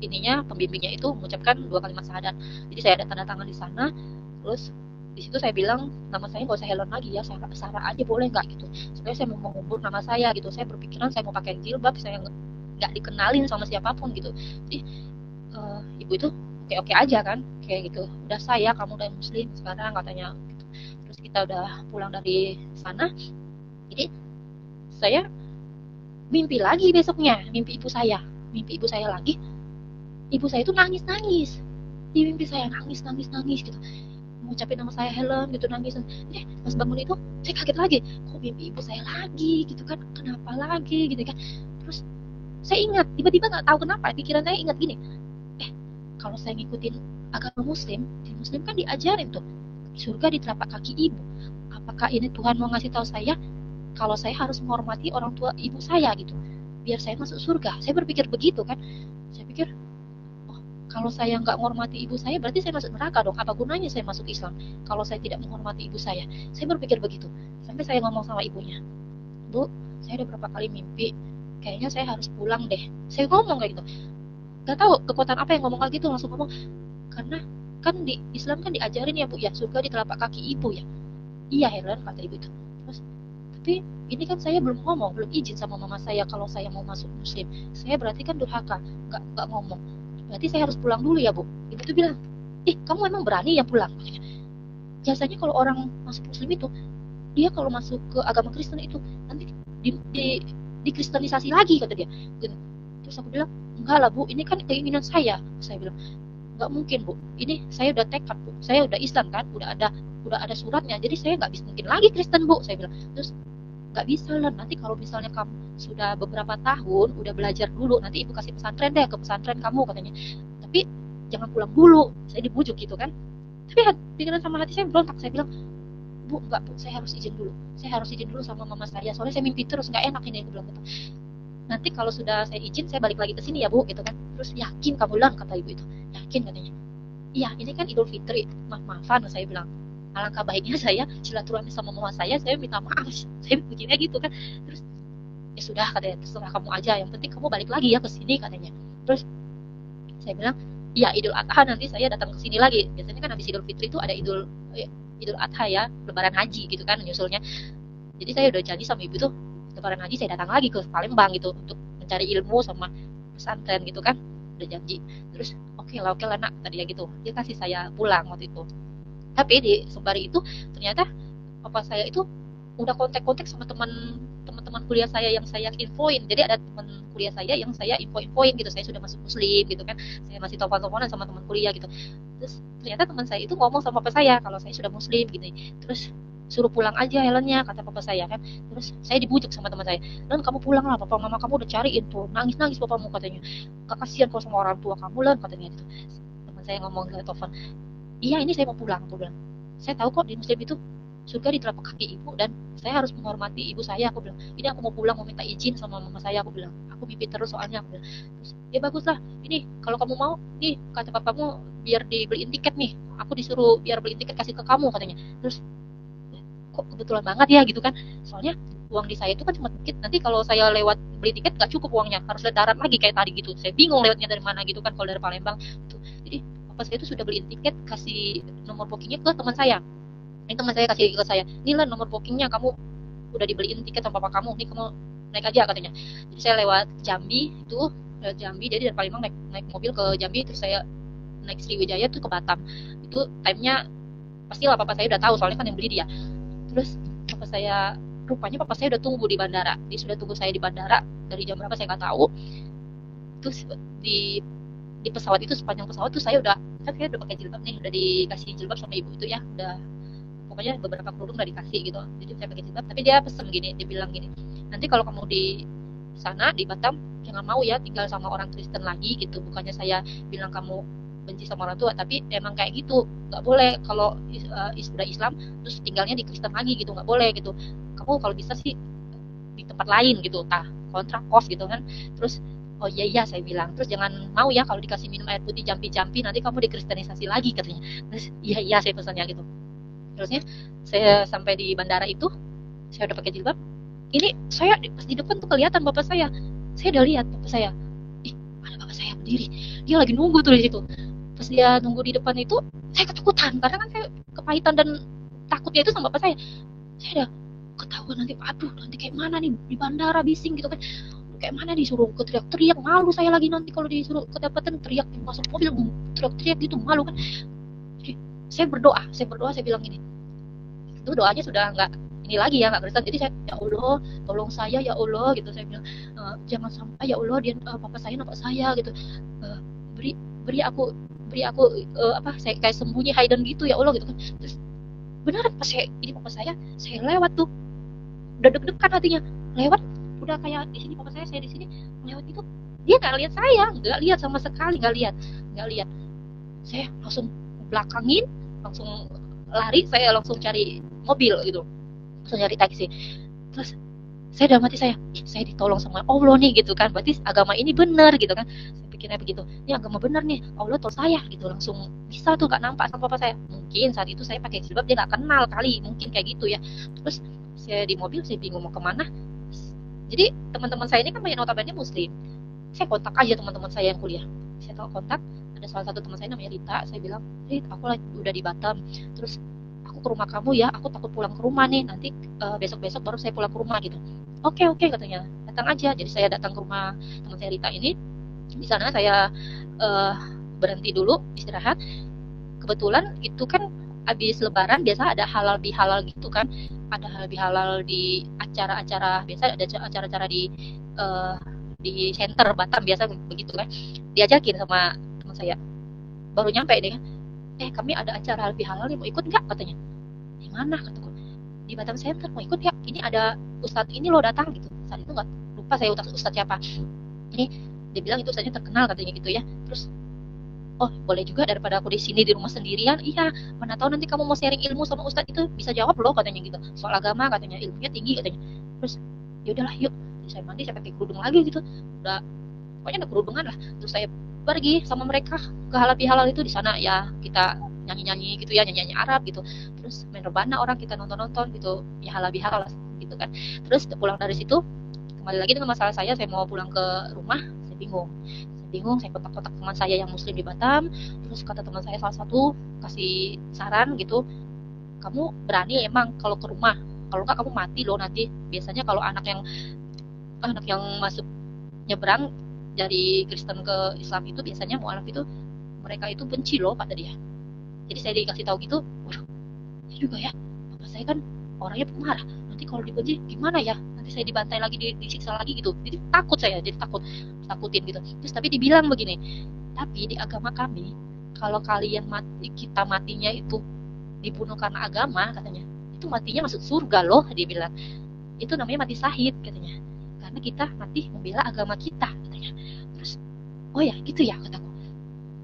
ininya, pembimbingnya itu mengucapkan 2 kalimat syahadat. Jadi saya ada tanda tangan di sana. Terus di situ saya bilang nama saya nggak usah Helen lagi ya, Sarah aja boleh nggak gitu, sebenarnya saya mau mengubur nama saya gitu. Saya berpikiran saya mau pakai jilbab, saya nggak dikenalin sama siapapun gitu. Jadi ibu itu oke aja kan, kayak gitu, udah saya, kamu udah muslim sekarang katanya gitu. Terus kita udah pulang dari sana, jadi saya mimpi lagi besoknya, mimpi ibu saya lagi. Ibu saya itu nangis di mimpi saya, nangis gitu, ngucapin nama saya Helen gitu, nangis. Pas bangun itu saya kaget lagi, kok mimpi ibu saya lagi gitu kan, kenapa lagi gitu kan. Terus saya ingat, tiba-tiba nggak tahu kenapa pikiran saya ingat gini, kalau saya ngikutin agama muslim, di muslim kan diajarin tuh surga di telapak kaki ibu. Apakah ini Tuhan mau ngasih tahu saya kalau saya harus menghormati orang tua ibu saya gitu, biar saya masuk surga? Saya berpikir begitu kan. Saya pikir, kalau saya nggak menghormati ibu saya, berarti saya masuk neraka dong. Apa gunanya saya masuk Islam kalau saya tidak menghormati ibu saya? Saya berpikir begitu. Sampai saya ngomong sama ibunya, Bu, saya udah berapa kali mimpi, kayaknya saya harus pulang deh. Saya ngomong kayak gitu. Gak tahu kekuatan apa yang ngomong kayak gitu, langsung ngomong. Karena kan di Islam kan diajarin ya Bu ya, surga di telapak kaki ibu ya. Iya Helen, kata ibu itu. Terus, tapi ini kan saya belum ngomong, belum izin sama mama saya kalau saya mau masuk muslim. Saya berarti kan durhaka, nggak ngomong. Berarti saya harus pulang dulu ya Bu. Ibu tuh bilang, kamu emang berani ya pulang? Biasanya kalau orang masuk muslim itu, dia kalau masuk ke agama Kristen itu nanti dikristenisasi lagi kata dia. Terus aku bilang, enggak lah Bu, ini kan keinginan saya bilang. nggak mungkin Bu, ini saya udah tekad Bu, saya udah Islam kan, udah ada suratnya, jadi saya nggak bisa mungkin lagi Kristen Bu, saya bilang. Terus nggak bisa lah, nanti kalau misalnya kamu sudah beberapa tahun udah belajar dulu, nanti ibu kasih pesantren deh, ke pesantren kamu katanya, tapi jangan pulang dulu, saya dibujuk gitu kan. Tapi pikiran sama hati saya berontak, saya bilang, Bu enggak Bu, saya harus izin dulu sama mama saya, soalnya saya mimpi terus nggak enak ini, aku bilang gitu. Nanti kalau sudah saya izin saya balik lagi ke sini ya Bu gitu kan. Terus yakin kamu Lan, kata ibu itu, yakin katanya. Iya, ini kan Idul Fitri, maaf-maafan saya bilang. Alangkah baiknya saya silaturahmi sama mama saya minta maaf. Saya begini gitu kan. Terus ya sudah katanya, terserah kamu aja, yang penting kamu balik lagi ya ke sini katanya. Terus saya bilang, iya Idul Adha nanti saya datang ke sini lagi. Biasanya kan habis Idul Fitri itu ada Idul Adha ya, Lebaran Haji gitu kan nyusulnya. Jadi saya udah janji sama ibu tuh, Lebaran Haji saya datang lagi ke Palembang gitu untuk mencari ilmu sama pesantren gitu kan. Udah janji. Terus oke lah nak, tadi ya gitu. Dia kasih saya pulang waktu itu. Tapi di sembari itu ternyata papa saya itu udah kontak-kontak sama teman-teman kuliah saya yang saya infoin. Jadi ada teman kuliah saya yang saya info-infoin gitu, saya sudah masuk muslim gitu kan, saya masih telepon-teleponan sama teman kuliah gitu. Terus ternyata teman saya itu ngomong sama papa saya kalau saya sudah muslim gitu. Terus suruh pulang aja Helennya, kata papa saya kan. Terus saya dibujuk sama teman saya, Len kamu pulang lah, papa mama kamu udah cariin tuh, nangis nangis papamu katanya, gak kasihan kalau sama orang tua kamu Len katanya gitu. Teman saya ngomong ke telepon, iya ini saya mau pulang, aku bilang. Saya tahu kok di muslim itu surga di telapak kaki ibu, dan saya harus menghormati ibu saya, aku bilang. Ini aku mau pulang, mau minta izin sama mama saya, aku bilang. Aku mimpi terus soalnya, aku bilang. Terus, ya bagus lah, ini kalau kamu mau, nih kata papamu biar dibeliin tiket nih, aku disuruh biar beliin tiket kasih ke kamu katanya. Terus kok kebetulan banget ya gitu kan, soalnya uang di saya itu kan cuma dikit, nanti kalau saya lewat beli tiket gak cukup uangnya, harus lewat darat lagi kayak tadi gitu, saya bingung lewatnya dari mana gitu kan kalau dari Palembang gitu. Jadi papa saya itu sudah beliin tiket, kasih nomor bookingnya ke teman saya, ini teman saya kasih ke saya, nih lah nomor bookingnya, kamu udah dibeliin tiket sama papa kamu, nih kamu naik aja katanya. Jadi saya lewat Jambi itu, lewat Jambi, jadi dari Palembang naik mobil ke Jambi, terus saya naik Sriwijaya tuh ke Batam. Itu timenya pastilah papa saya udah tahu, soalnya kan yang beli dia. Terus rupanya papa saya udah tunggu di bandara, dia sudah tunggu saya di bandara dari jam berapa saya nggak tahu. Terus di pesawat itu, sepanjang pesawat tuh saya udah, kan saya udah pakai jilbab nih, udah dikasih jilbab sama ibu itu ya, udah pokoknya beberapa kerudung udah dikasih gitu, jadi saya pakai jilbab. Tapi dia pesen gini, dia bilang gini, nanti kalau kamu di sana di Batam jangan mau ya tinggal sama orang Kristen lagi gitu. Bukannya saya bilang kamu benci sama orang tua, tapi emang kayak gitu, nggak boleh kalau udah Islam terus tinggalnya di Kristen lagi gitu, nggak boleh gitu. Kamu kalau bisa sih di tempat lain gitu, kontrak kos gitu kan. Terus oh iya iya saya bilang, terus jangan mau ya kalau dikasih minum air putih jampi-jampi nanti kamu dikristenisasi lagi katanya. Terus iya iya saya pesannya gitu. Terusnya saya sampai di bandara itu, saya udah pakai jilbab, ini saya pas di depan tuh kelihatan bapak saya udah lihat bapak saya, ih ada bapak saya berdiri, dia lagi nunggu tuh di situ. Pas dia nunggu di depan itu, saya ketakutan karena kan saya kepahitan dan takutnya itu sama bapak saya udah ketahuan nanti, aduh nanti kayak mana nih di bandara bising gitu kan, kayak mana disuruh ke teriak-teriak, malu saya lagi nanti kalau disuruh kedapatan teriak masuk mobil, teriak-teriak gitu malu kan. Jadi saya berdoa saya bilang gini, itu doanya sudah nggak ini lagi ya, nggak Kristen. Jadi saya, ya Allah tolong saya ya Allah gitu, saya bilang, jangan sampai ya Allah dia papa saya nampak saya gitu. Beri beri aku apa, saya kayak sembunyi hidden gitu ya Allah gitu kan. Terus beneran pas ini papa saya lewat tuh, udah deg-degan hatinya, lewat udah kayak di sini papa saya di sini, lewat itu dia nggak lihat saya, nggak lihat sama sekali, nggak lihat. Saya langsung belakangin, langsung lari, saya langsung cari mobil gitu, langsung nyari taksi. Terus saya dalam hati saya ditolong sama Allah nih gitu kan, berarti agama ini benar gitu kan, saya pikirnya begitu, ini agama benar nih, Allah tolong saya gitu, langsung bisa tuh gak nampak sama papa saya. Mungkin saat itu saya pakai jilbab, dia gak kenal kali, mungkin kayak gitu ya. Terus saya di mobil, saya bingung mau kemana. Jadi teman-teman saya ini kan banyak notabene muslim, saya kontak aja teman-teman saya yang kuliah, saya tahu kontak, ada salah satu teman saya namanya Rita, saya bilang, Rit aku lagi udah di Batam, terus aku ke rumah kamu ya, aku takut pulang ke rumah nih, nanti besok-besok baru saya pulang ke rumah gitu. Oke oke katanya, datang aja. Jadi saya datang ke rumah teman saya Rita ini, di sana saya uh, berhenti dulu istirahat. Kebetulan itu kan habis Lebaran biasa ada halal bihalal gitu kan, ada halal bihalal di acara-acara, biasa ada acara-acara uh, di center Batam biasa begitu kan, diajakin sama teman saya. baru nyampe deh kan, kami ada acara halal bihalal nih, mau ikut nggak katanya. Di mana kataku, di Batam Center, mau ikut ya, ini ada ustadz ini loh datang gitu. Saat itu nggak, lupa saya ustadz siapa ini. Dia bilang itu ustadznya terkenal katanya gitu ya. Terus, oh boleh juga daripada aku di sini di rumah sendirian. Iya, mana tahu nanti kamu mau sharing ilmu sama ustadz itu bisa jawab loh katanya gitu, soal agama katanya, ilmunya tinggi katanya. Terus ya udahlah yuk. Jadi saya mandi, saya pakai kerudung lagi gitu, udah pokoknya ada kerudungan lah. Terus saya pergi sama mereka ke halal bihalal itu. Di sana ya kita nyanyi-nyanyi gitu ya, nyanyi-nyanyi Arab gitu. Terus main rebana, orang kita nonton-nonton gitu ya, halal bihalal gitu kan. Terus pulang dari situ, kembali lagi dengan masalah saya mau pulang ke rumah. Saya bingung, saya kontak-kontak teman saya yang muslim di Batam. Terus kata teman saya salah satu, kasih saran gitu, kamu berani emang kalau ke rumah, kalau enggak kamu mati loh nanti. Biasanya kalau anak yang masuk nyebrang dari Kristen ke Islam itu biasanya mualaf itu, mereka itu benci loh kata dia. Jadi saya dikasih tahu gitu, waduh, ya juga ya, bapak saya kan orangnya pemarah, nanti kalau dibenci gimana ya, nanti saya dibantai lagi, disiksa lagi gitu. Jadi takut, saya jadi takutin gitu. Terus tapi dibilang begini, tapi di agama kami, kalau kalian mati, kita matinya itu dibunuh karena agama katanya, itu matinya masuk surga loh, dia bilang. Itu namanya mati syahid katanya, karena kita mati membela agama kita katanya. Terus, oh ya gitu ya kataku.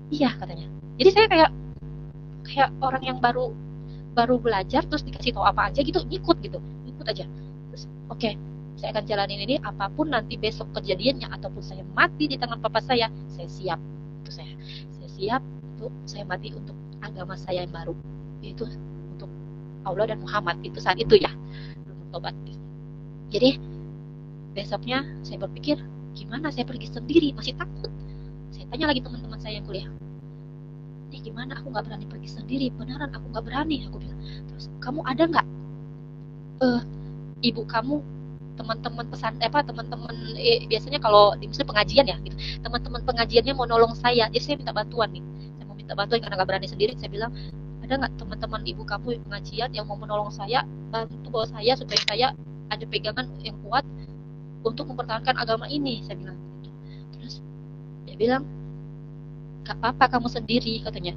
Iya katanya. Jadi saya kayak kayak orang yang baru baru belajar, terus dikasih tahu apa aja gitu, ikut aja. Terus oke, saya akan jalanin ini, apapun nanti besok kejadiannya, ataupun saya mati di tangan papa saya siap. Itu saya siap untuk saya mati untuk agama saya yang baru, yaitu untuk Allah dan Muhammad. Itu saat itu ya, belum tobat. Jadi besoknya saya berpikir, gimana saya pergi sendiri, masih takut. Saya tanya lagi teman-teman saya yang kuliah, gimana aku nggak berani pergi sendiri, beneran aku nggak berani, aku bilang. Terus kamu ada nggak ibu kamu, teman-teman teman-teman biasanya kalau di muslim pengajian ya gitu, teman-teman pengajiannya mau nolong saya, jadi saya minta bantuan nih, saya mau minta bantuan karena nggak berani sendiri. Saya bilang, ada nggak teman-teman ibu kamu pengajian yang mau menolong saya, bantu bawa saya supaya saya ada pegangan yang kuat untuk mempertahankan agama ini, saya bilang gitu. Terus dia bilang, gak apa-apa kamu sendiri katanya,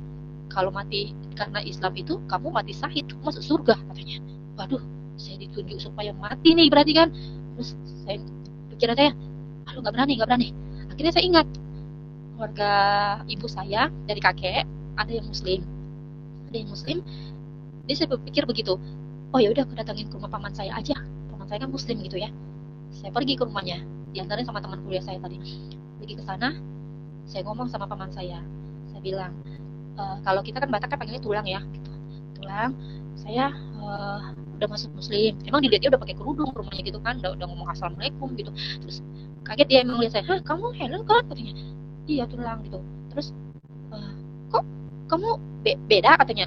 kalau mati karena Islam itu kamu mati syahid, kamu masuk surga katanya. Waduh, saya ditunjuk supaya mati nih berarti kan. Terus saya pikiran saya, aduh nggak berani. Akhirnya saya ingat keluarga ibu saya dari kakek ada yang muslim. Jadi saya berpikir begitu, oh ya udah, aku datangin ke rumah paman saya aja, paman saya kan muslim gitu ya. Saya pergi ke rumahnya, diantarin sama teman kuliah saya tadi. Pergi ke sana, saya ngomong sama paman saya bilang, kalau kita kan Batak kan panggilnya tulang ya gitu. Tulang, saya udah masuk muslim. Emang dilihat dia udah pakai kerudung rumahnya gitu kan, udah ngomong assalamualaikum gitu. Terus kaget dia, emang lihat saya, hah kamu Helen kan katanya. Iya tulang gitu. Terus kok kamu beda katanya,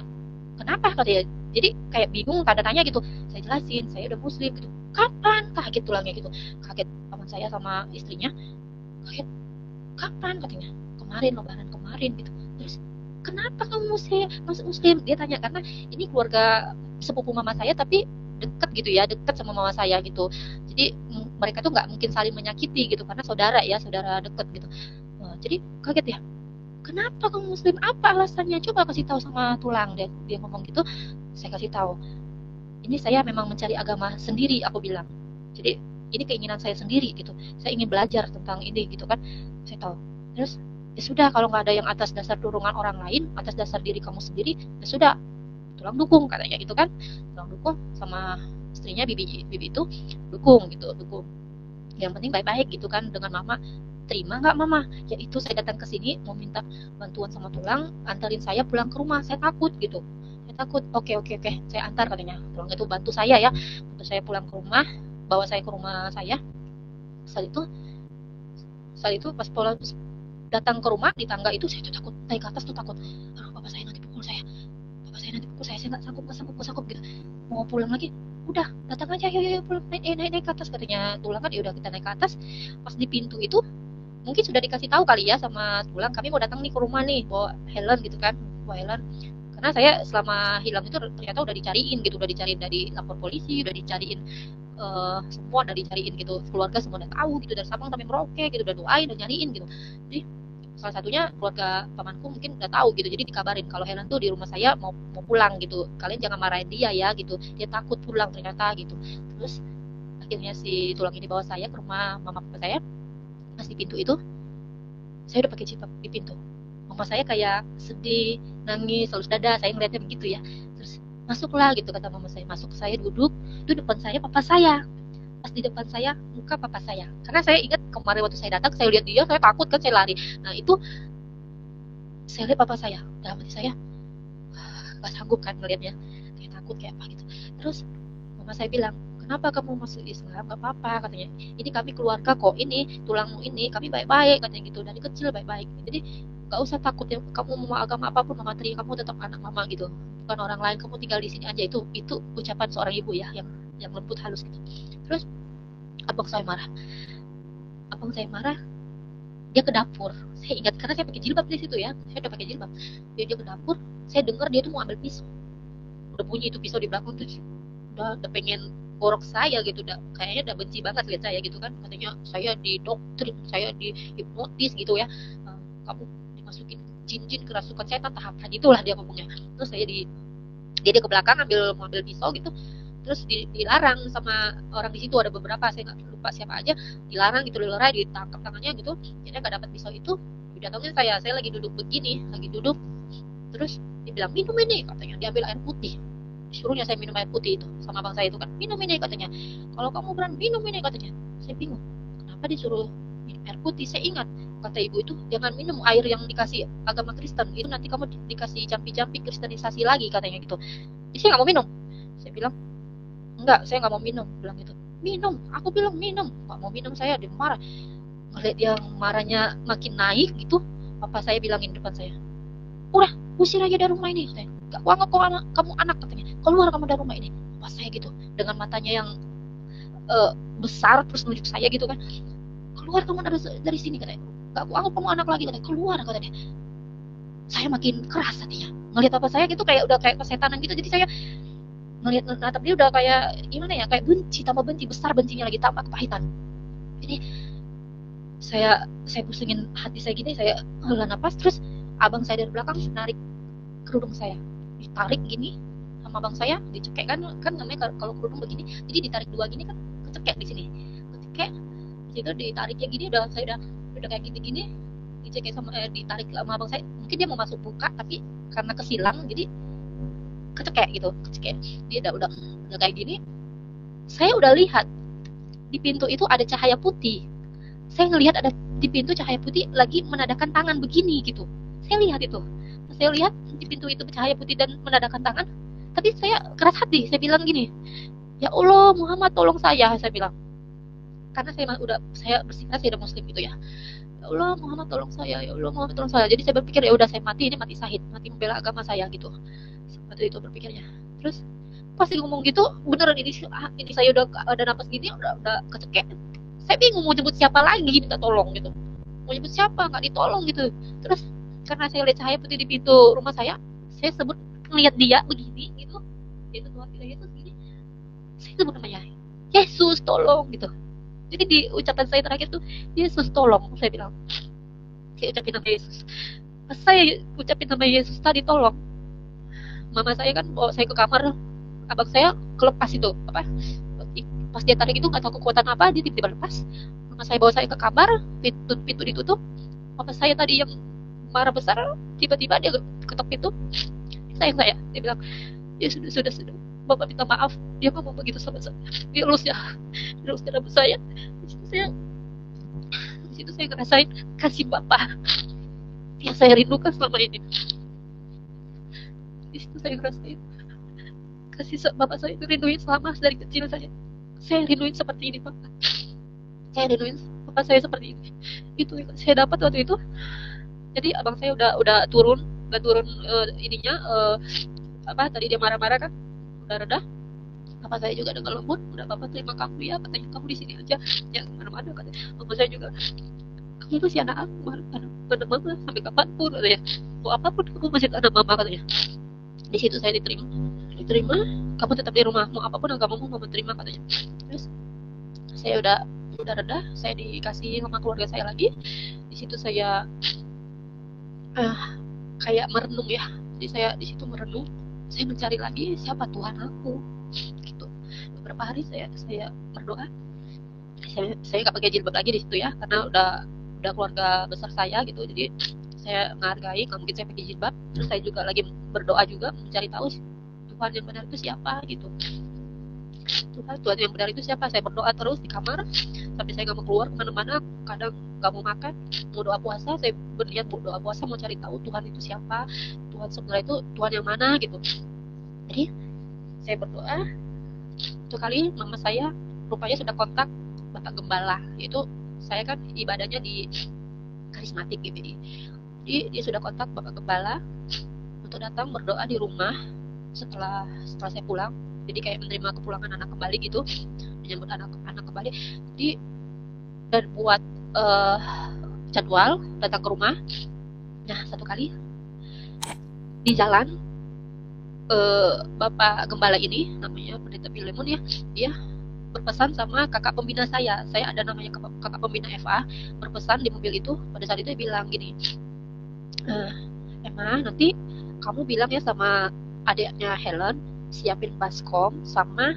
kenapa katanya. Jadi kayak bingung, tanda tanya gitu. Saya jelasin saya udah muslim gitu. Kapan? Kaget tulangnya gitu, kaget paman saya sama istrinya, kaget. Kapan katanya, kemarin, lebaran kemarin gitu. Terus kenapa kamu masuk muslim, dia tanya. Karena ini keluarga sepupu mama saya tapi deket gitu ya, deket sama mama saya gitu. Jadi mereka tuh nggak mungkin saling menyakiti gitu, karena saudara ya, saudara deket gitu. Jadi kaget ya, kenapa kamu muslim, apa alasannya, coba kasih tahu sama tulang. Dia ngomong gitu. Saya kasih tahu, ini saya memang mencari agama sendiri, aku bilang. Jadi ini keinginan saya sendiri gitu, saya ingin belajar tentang ini gitu kan. Saya tahu. Terus ya sudah, kalau nggak ada yang atas dasar dorongan orang lain, atas dasar diri kamu sendiri, ya sudah, tulang dukung katanya gitu kan. Tulang dukung sama istrinya bibi itu dukung gitu, dukung. Yang penting baik-baik gitu kan dengan mama. Terima nggak mama? Ya itu, saya datang ke sini mau minta bantuan sama tulang, antarin saya pulang ke rumah, saya takut gitu. Saya takut. Oke, saya antar katanya. Tulang itu bantu saya ya, bantu saya pulang ke rumah, bawa saya ke rumah saya. Saat itu pas datang ke rumah, di tangga itu saya tuh takut, naik ke atas tuh takut, aduh bapak saya nanti pukul saya, saya nggak sanggup gitu. Mau pulang lagi, udah datang aja, yuk pulang, naik ke atas katanya tulang kan. Ya udah, kita naik ke atas. Pas di pintu itu mungkin sudah dikasih tahu kali ya sama tulang, kami mau datang nih ke rumah nih, bawa Helen gitu kan, bawa Helen. Karena saya selama hilang itu ternyata udah dicariin gitu, udah dicariin dari lapor polisi, udah dicariin semua, udah dicariin gitu, keluarga semua udah tahu gitu, dari Sabang sampai Merauke gitu, udah doain, udah nyariin gitu. Jadi salah satunya keluarga pamanku mungkin udah tahu gitu, jadi dikabarin kalau Helen tuh di rumah saya mau pulang gitu, kalian jangan marahin dia ya gitu, dia takut pulang ternyata gitu. Terus akhirnya si tulang ini bawa saya ke rumah mama papa saya. Pas di pintu itu saya udah pakai jilbab di pintu, mama saya kayak sedih nangis halus dada, saya ngeliatnya begitu ya. Terus masuklah gitu kata mama saya, masuk, saya duduk, itu depan saya papa saya, pas di depan saya muka papa saya, karena saya ingat kemarin waktu saya datang saya lihat dia, saya takut kan, saya lari. Nah itu saya lihat papa saya, dalam hati saya gak sanggup kan ngelihatnya, kayak takut kayak apa gitu. Terus mama saya bilang, kenapa kamu masuk Islam? Gak apa-apa katanya, ini kami keluarga kok, ini tulangmu ini kami baik-baik katanya gitu, dari kecil baik-baik, jadi gak usah takut ya, kamu mau agama apapun mama terima, kamu tetap anak mama gitu, bukan orang lain, kamu tinggal di sini aja. Itu ucapan seorang ibu ya, yang lembut halus gitu. Terus abang saya marah, abang saya marah, dia ke dapur. Saya ingat karena saya pakai jilbab di situ ya, saya udah pakai jilbab. Dia ke dapur, saya dengar dia tuh mau ambil pisau, udah bunyi itu pisau di belakang tuh, udah pengen gorok saya gitu, udah kayaknya udah benci banget lihat saya gitu kan, katanya saya didoktrin, saya dihipnotis gitu ya. Kamu dimasukin jin-jin kerasukan setan tahapan itulah dia ngomongnya. Terus dia ke belakang mau ambil pisau gitu, terus dilarang sama orang di situ, ada beberapa saya nggak lupa siapa aja, dilarang gitu, dilerai, ditangkap tangannya gitu, jadi nggak dapat pisau itu. Datangnya saya lagi duduk begini, lagi duduk, terus dibilang minum ini katanya, diambil air putih, disuruhnya saya minum air putih itu sama bang saya itu kan, minum ini katanya, kalau kamu berani minum ini katanya. Saya bingung kenapa disuruh minum air putih, saya ingat kata ibu itu jangan minum air yang dikasih agama Kristen itu, nanti kamu dikasih campi-campi kristenisasi lagi katanya gitu. Jadi saya nggak mau minum. Saya bilang enggak, saya nggak mau minum, bilang gitu. Minum, aku bilang minum, nggak mau minum, saya. Dia marah, ngeliat dia marahnya makin naik gitu. Papa saya bilangin depan saya, udah usir aja dari rumah ini katanya, gak aku anggap kamu anak katanya, keluar kamu dari rumah ini. Papa saya gitu dengan matanya yang besar, terus nunjuk saya gitu kan, keluar kamu dari sini katanya, gak aku anggap kamu anak lagi katanya, keluar katanya. Saya makin keras hatinya ngelihat papa saya gitu, kayak udah kayak kesetanan gitu. Jadi saya ngelihat natap dia udah kayak gimana ya, kayak benci, tambah benci, besar bencinya lagi, tambah kepahitan. Jadi saya pusingin hati saya gini, saya hela napas. Terus abang saya dari belakang narik kerudung saya, ditarik gini sama abang saya, dicekek kan namanya kalau kerudung begini, jadi ditarik dua gini kan, kecekek di sini, kecekek di situ, ditariknya gini, udah kayak gini-gini, dicekek sama ditarik sama abang saya, mungkin dia mau masuk buka tapi karena kesilang jadi kecekek gitu, kecekek. Dia udah kayak gini. Saya udah lihat di pintu itu ada cahaya putih. Saya ngelihat ada di pintu cahaya putih lagi menadakan tangan begini gitu. Saya lihat itu. Saya lihat di pintu itu cahaya putih dan menadakan tangan. Tapi saya keras hati. Saya bilang gini, ya Allah Muhammad tolong saya bilang. Karena saya bersikeras saya udah muslim gitu ya. Ya Allah Muhammad tolong saya, ya Allah Muhammad tolong saya. Jadi saya berpikir ya udah saya mati, ini mati syahid, mati membela agama saya gitu. Seperti itu berpikirnya. Terus pas dia ngomong gitu, beneran ini saya udah ada napas gini, udah kecekek. Saya bingung mau jemput siapa lagi minta tolong gitu. Mau jemput siapa, nggak ditolong gitu. Terus karena saya lihat cahaya putih di pintu rumah saya sebut ngeliat dia begini gitu. Dia itu Tuhan kita Yesus gini. Saya sebut namanya, Yesus tolong gitu. Jadi di ucapan saya terakhir tuh, Yesus tolong, saya bilang. Saya ucapin nama Yesus. Pas saya ucapin nama Yesus tadi tolong, mama saya kan bawa saya ke kamar, abang saya kelepas itu apa, pas dia tarik itu nggak tahu kekuatan apa, dia tiba-tiba lepas. Mama saya bawa saya ke kamar, pintu ditutup. Papa saya tadi yang marah besar, tiba-tiba dia ketok pintu, saya dia bilang, ya sudah bapak minta maaf, dia ngomong begitu sama saya, dia elus rambut saya. Di situ saya ngerasain kasih bapak yang saya rindukan selama ini. Di situ saya ngerasain kasih bapak saya, itu rinduin selama dari kecil saya rinduin seperti ini bapak, saya rinduin bapak saya seperti ini. Itu yang saya dapat waktu itu. Jadi abang saya udah turun ininya apa tadi dia marah-marah kan, udah reda. Bapak saya juga dengan lembut, udah bapak terima kamu ya, katanya kamu di sini aja, jangan kemana-mana katanya. Bapak saya juga, kamu masih anak aku, anak mama sampai kapanpun katanya, mau apapun kamu masih anak mama katanya. Di situ saya diterima, kamu tetap di rumah, mau apapun agamamu mama terima katanya. Terus saya udah reda, saya dikasih sama keluarga saya lagi. Di situ saya eh, kayak merenung ya. Jadi saya di situ merenung, saya mencari lagi siapa Tuhan aku gitu. Beberapa hari saya berdoa, saya nggak pakai jilbab lagi di situ ya, karena udah keluarga besar saya gitu, jadi saya menghargai, nggak mungkin saya pakai jilbab. Terus saya juga lagi berdoa juga mencari tahu Tuhan yang benar itu siapa gitu. Tuhan yang benar itu siapa, saya berdoa terus di kamar sampai saya nggak mau keluar kemana-mana. Kadang nggak mau makan, mau doa puasa, saya berniat mau doa puasa, mau cari tahu Tuhan itu siapa, Tuhan sebenarnya itu Tuhan yang mana gitu. Jadi saya berdoa, satu kali mama saya rupanya sudah kontak Bapak Gembala, yaitu saya kan ibadahnya di karismatik GBI. Jadi dia sudah kontak Bapak Gembala untuk datang berdoa di rumah setelah saya pulang. Jadi kayak menerima kepulangan anak kembali gitu, menyambut anak kembali. Jadi dan buat jadwal datang ke rumah. Nah, satu kali di jalan Bapak Gembala ini namanya Pendeta Pilemon ya, dia berpesan sama kakak pembina saya ada namanya kakak pembina FA, berpesan di mobil itu. Pada saat itu dia bilang gini, Emma, nanti kamu bilang ya sama adiknya Helen siapin baskom sama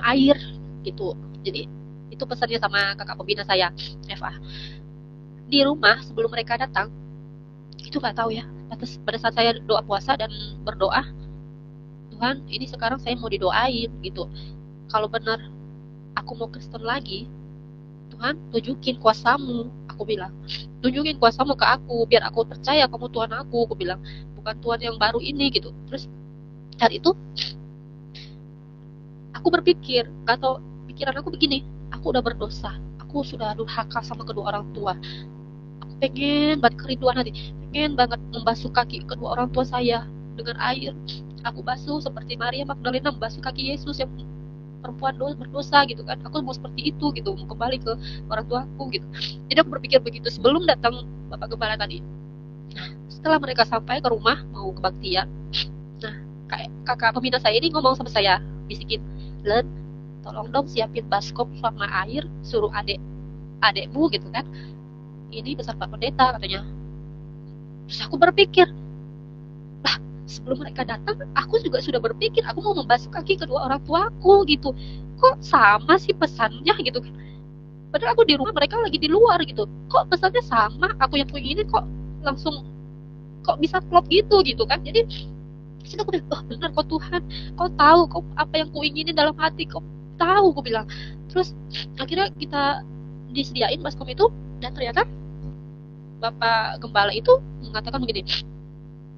air gitu. Jadi itu pesannya sama kakak pembina saya FA. Di rumah sebelum mereka datang, itu nggak tahu ya, pada saat saya doa puasa dan berdoa, Tuhan ini sekarang saya mau didoain gitu, kalau benar aku mau Kristen lagi, Tuhan tunjukin kuasamu, aku bilang, tunjukin kuasamu ke aku biar aku percaya kamu Tuhan aku bilang, bukan Tuhan yang baru ini gitu. Terus saat itu aku berpikir, atau pikiran aku begini, aku udah berdosa, aku sudah durhaka sama kedua orang tua, aku pengen banget, kerinduan hati, pengen banget membasuh kaki kedua orang tua saya dengan air. Aku basuh seperti Maria Magdalena membasuh kaki Yesus yang perempuan berdosa gitu kan. Aku mau seperti itu gitu, mau kembali ke orang tuaku gitu. Jadi aku berpikir begitu sebelum datang Bapak Gembala tadi. Nah, setelah mereka sampai ke rumah mau kebaktian, nah kakak pembina saya ini ngomong sama saya, bisikin, Len, tolong dong siapin baskom sama air, suruh adekmu gitu kan, ini besar Pak Pendeta katanya. Terus aku berpikir, lah sebelum mereka datang aku juga sudah berpikir aku mau membasuh kaki kedua orang tuaku gitu, kok sama sih pesannya gitu kan. Padahal aku di rumah, mereka lagi di luar gitu, kok pesannya sama, aku yang ini kok langsung kok bisa klop gitu kan. Jadi situ aku bilang, oh benar kok Tuhan, kau tahu kok apa yang kuinginin dalam hati, kau tahu, aku bilang. Terus akhirnya kita disediain baskom itu, dan ternyata Bapak Gembala itu mengatakan begini,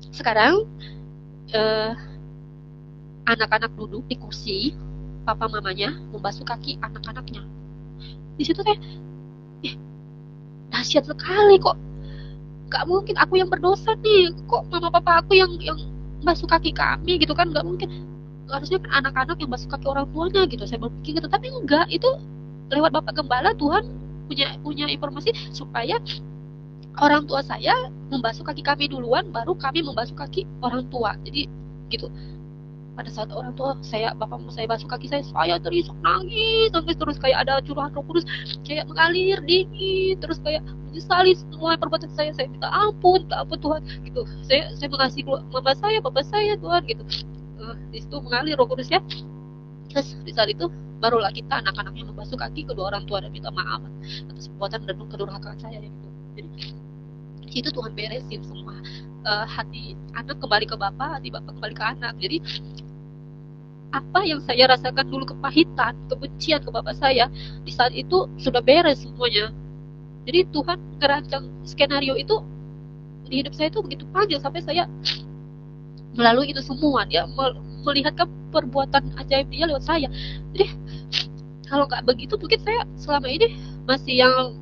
sekarang anak-anak duduk di kursi, papa mamanya membasuh kaki anak-anaknya. Di situ kayak, dahsyat sekali kok. Gak mungkin aku yang berdosa nih, kok mama papa aku yang basuh kaki kami gitu kan, gak mungkin. Harusnya kan anak-anak yang basuh kaki orang tuanya gitu, saya berpikir gitu. Tapi enggak, itu lewat Bapak Gembala Tuhan punya informasi supaya orang tua saya membasuh kaki kami duluan, baru kami membasuh kaki orang tua. Jadi gitu. Pada saat orang tua saya, bapak mau saya basuh kaki saya terisak nangis terus, kayak ada curahan Roh Kudus kayak mengalir dingin, terus kayak menyesali semua perbuatan saya minta ampun Tuhan gitu. Saya mengasihi mama saya, bapak saya Tuhan gitu. Di situ mengalir Roh Kudus ya. Terus di saat itu barulah kita anak-anaknya membasuh kaki kedua orang tua dan minta maaf atas perbuatan dan kedurhakaan saya gitu. Jadi itu Tuhan beresin semua, hati anak kembali ke bapak, hati bapak kembali ke anak. Jadi apa yang saya rasakan dulu, kepahitan, kebencian ke bapak saya, di saat itu sudah beres semuanya. Jadi Tuhan ngerancang skenario itu di hidup saya itu begitu panjang sampai saya melalui itu semua. Dia melihatkan perbuatan ajaib dia lewat saya. Jadi kalau nggak begitu mungkin saya selama ini masih yang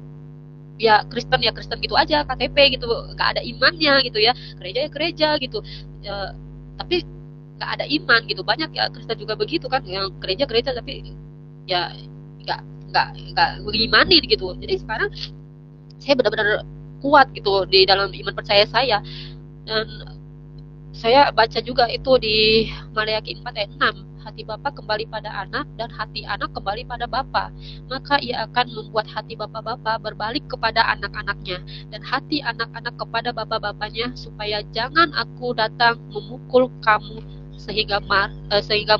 ya Kristen gitu aja, KTP gitu, nggak ada imannya gitu ya, gereja gitu, tapi nggak ada iman gitu. Banyak ya Kristen juga begitu kan, yang gereja tapi ya nggak mengimani gitu. Jadi sekarang saya benar-benar kuat gitu di dalam iman percaya saya, dan saya baca juga itu di Maleakhi 4 ayat 6, hati bapa kembali pada anak dan hati anak kembali pada bapa. Maka ia akan membuat hati bapa-bapa berbalik kepada anak-anaknya dan hati anak-anak kepada bapa-bapanya, supaya jangan aku datang memukul kamu sehingga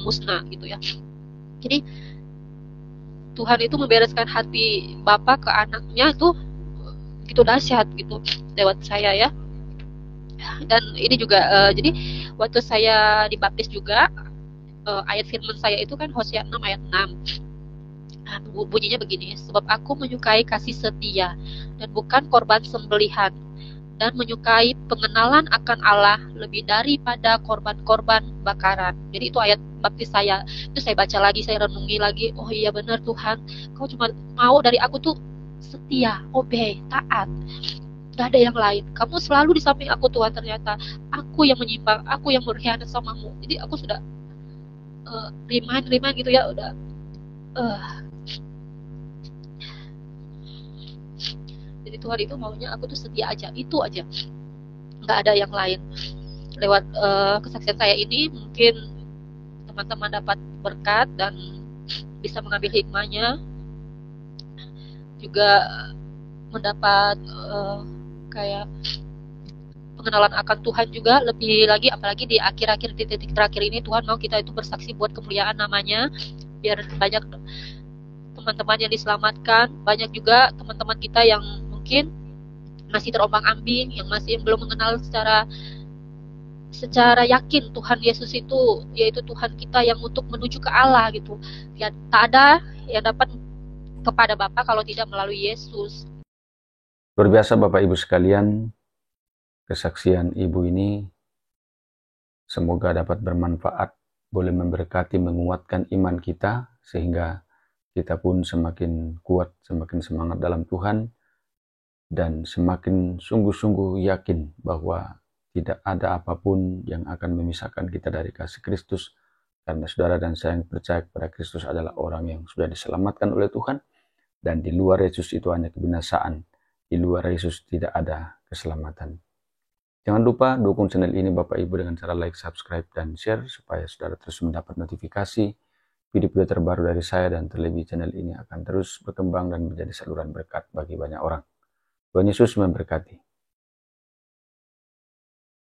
musnah gitu ya. Jadi Tuhan itu membereskan hati bapa ke anaknya itu gitu dahsyat gitu lewat saya ya. Dan ini juga jadi waktu saya dibaptis juga, ayat firman saya itu kan Hosea 6 ayat 6. Nah, bunyinya begini, sebab aku menyukai kasih setia dan bukan korban sembelihan, dan menyukai pengenalan akan Allah lebih daripada korban-korban bakaran. Jadi itu ayat baptis saya. Itu saya baca lagi, saya renungi lagi. Oh iya benar Tuhan, Kau cuma mau dari aku tuh setia, obey, taat. Gak ada yang lain. Kamu selalu di samping aku Tuhan. Ternyata aku yang menyimpang, aku yang berkhianat samamu. Jadi aku sudah remind gitu ya, udah jadi Tuhan itu maunya aku tuh setia aja, itu aja, nggak ada yang lain. Lewat kesaksian saya ini mungkin teman-teman dapat berkat dan bisa mengambil hikmahnya, juga mendapat kayak pengenalan akan Tuhan juga lebih lagi, apalagi di akhir-akhir titik terakhir ini Tuhan mau kita itu bersaksi buat kemuliaan namanya, biar banyak teman-teman yang diselamatkan, banyak juga teman-teman kita yang mungkin masih terombang-ambing, yang belum mengenal secara yakin Tuhan Yesus itu yaitu Tuhan kita yang untuk menuju ke Allah gitu. Ya, tak ada yang dapat kepada Bapa kalau tidak melalui Yesus. Luar biasa Bapak Ibu sekalian, kesaksian Ibu ini semoga dapat bermanfaat, boleh memberkati, menguatkan iman kita, sehingga kita pun semakin kuat, semakin semangat dalam Tuhan, dan semakin sungguh-sungguh yakin bahwa tidak ada apapun yang akan memisahkan kita dari kasih Kristus, karena saudara dan saya yang percaya kepada Kristus adalah orang yang sudah diselamatkan oleh Tuhan, dan di luar Yesus itu hanya kebinasaan, di luar Yesus tidak ada keselamatan. Jangan lupa dukung channel ini Bapak Ibu dengan cara like, subscribe, dan share, supaya saudara terus mendapat notifikasi video-video terbaru dari saya, dan terlebih channel ini akan terus berkembang dan menjadi saluran berkat bagi banyak orang. Tuhan Yesus memberkati.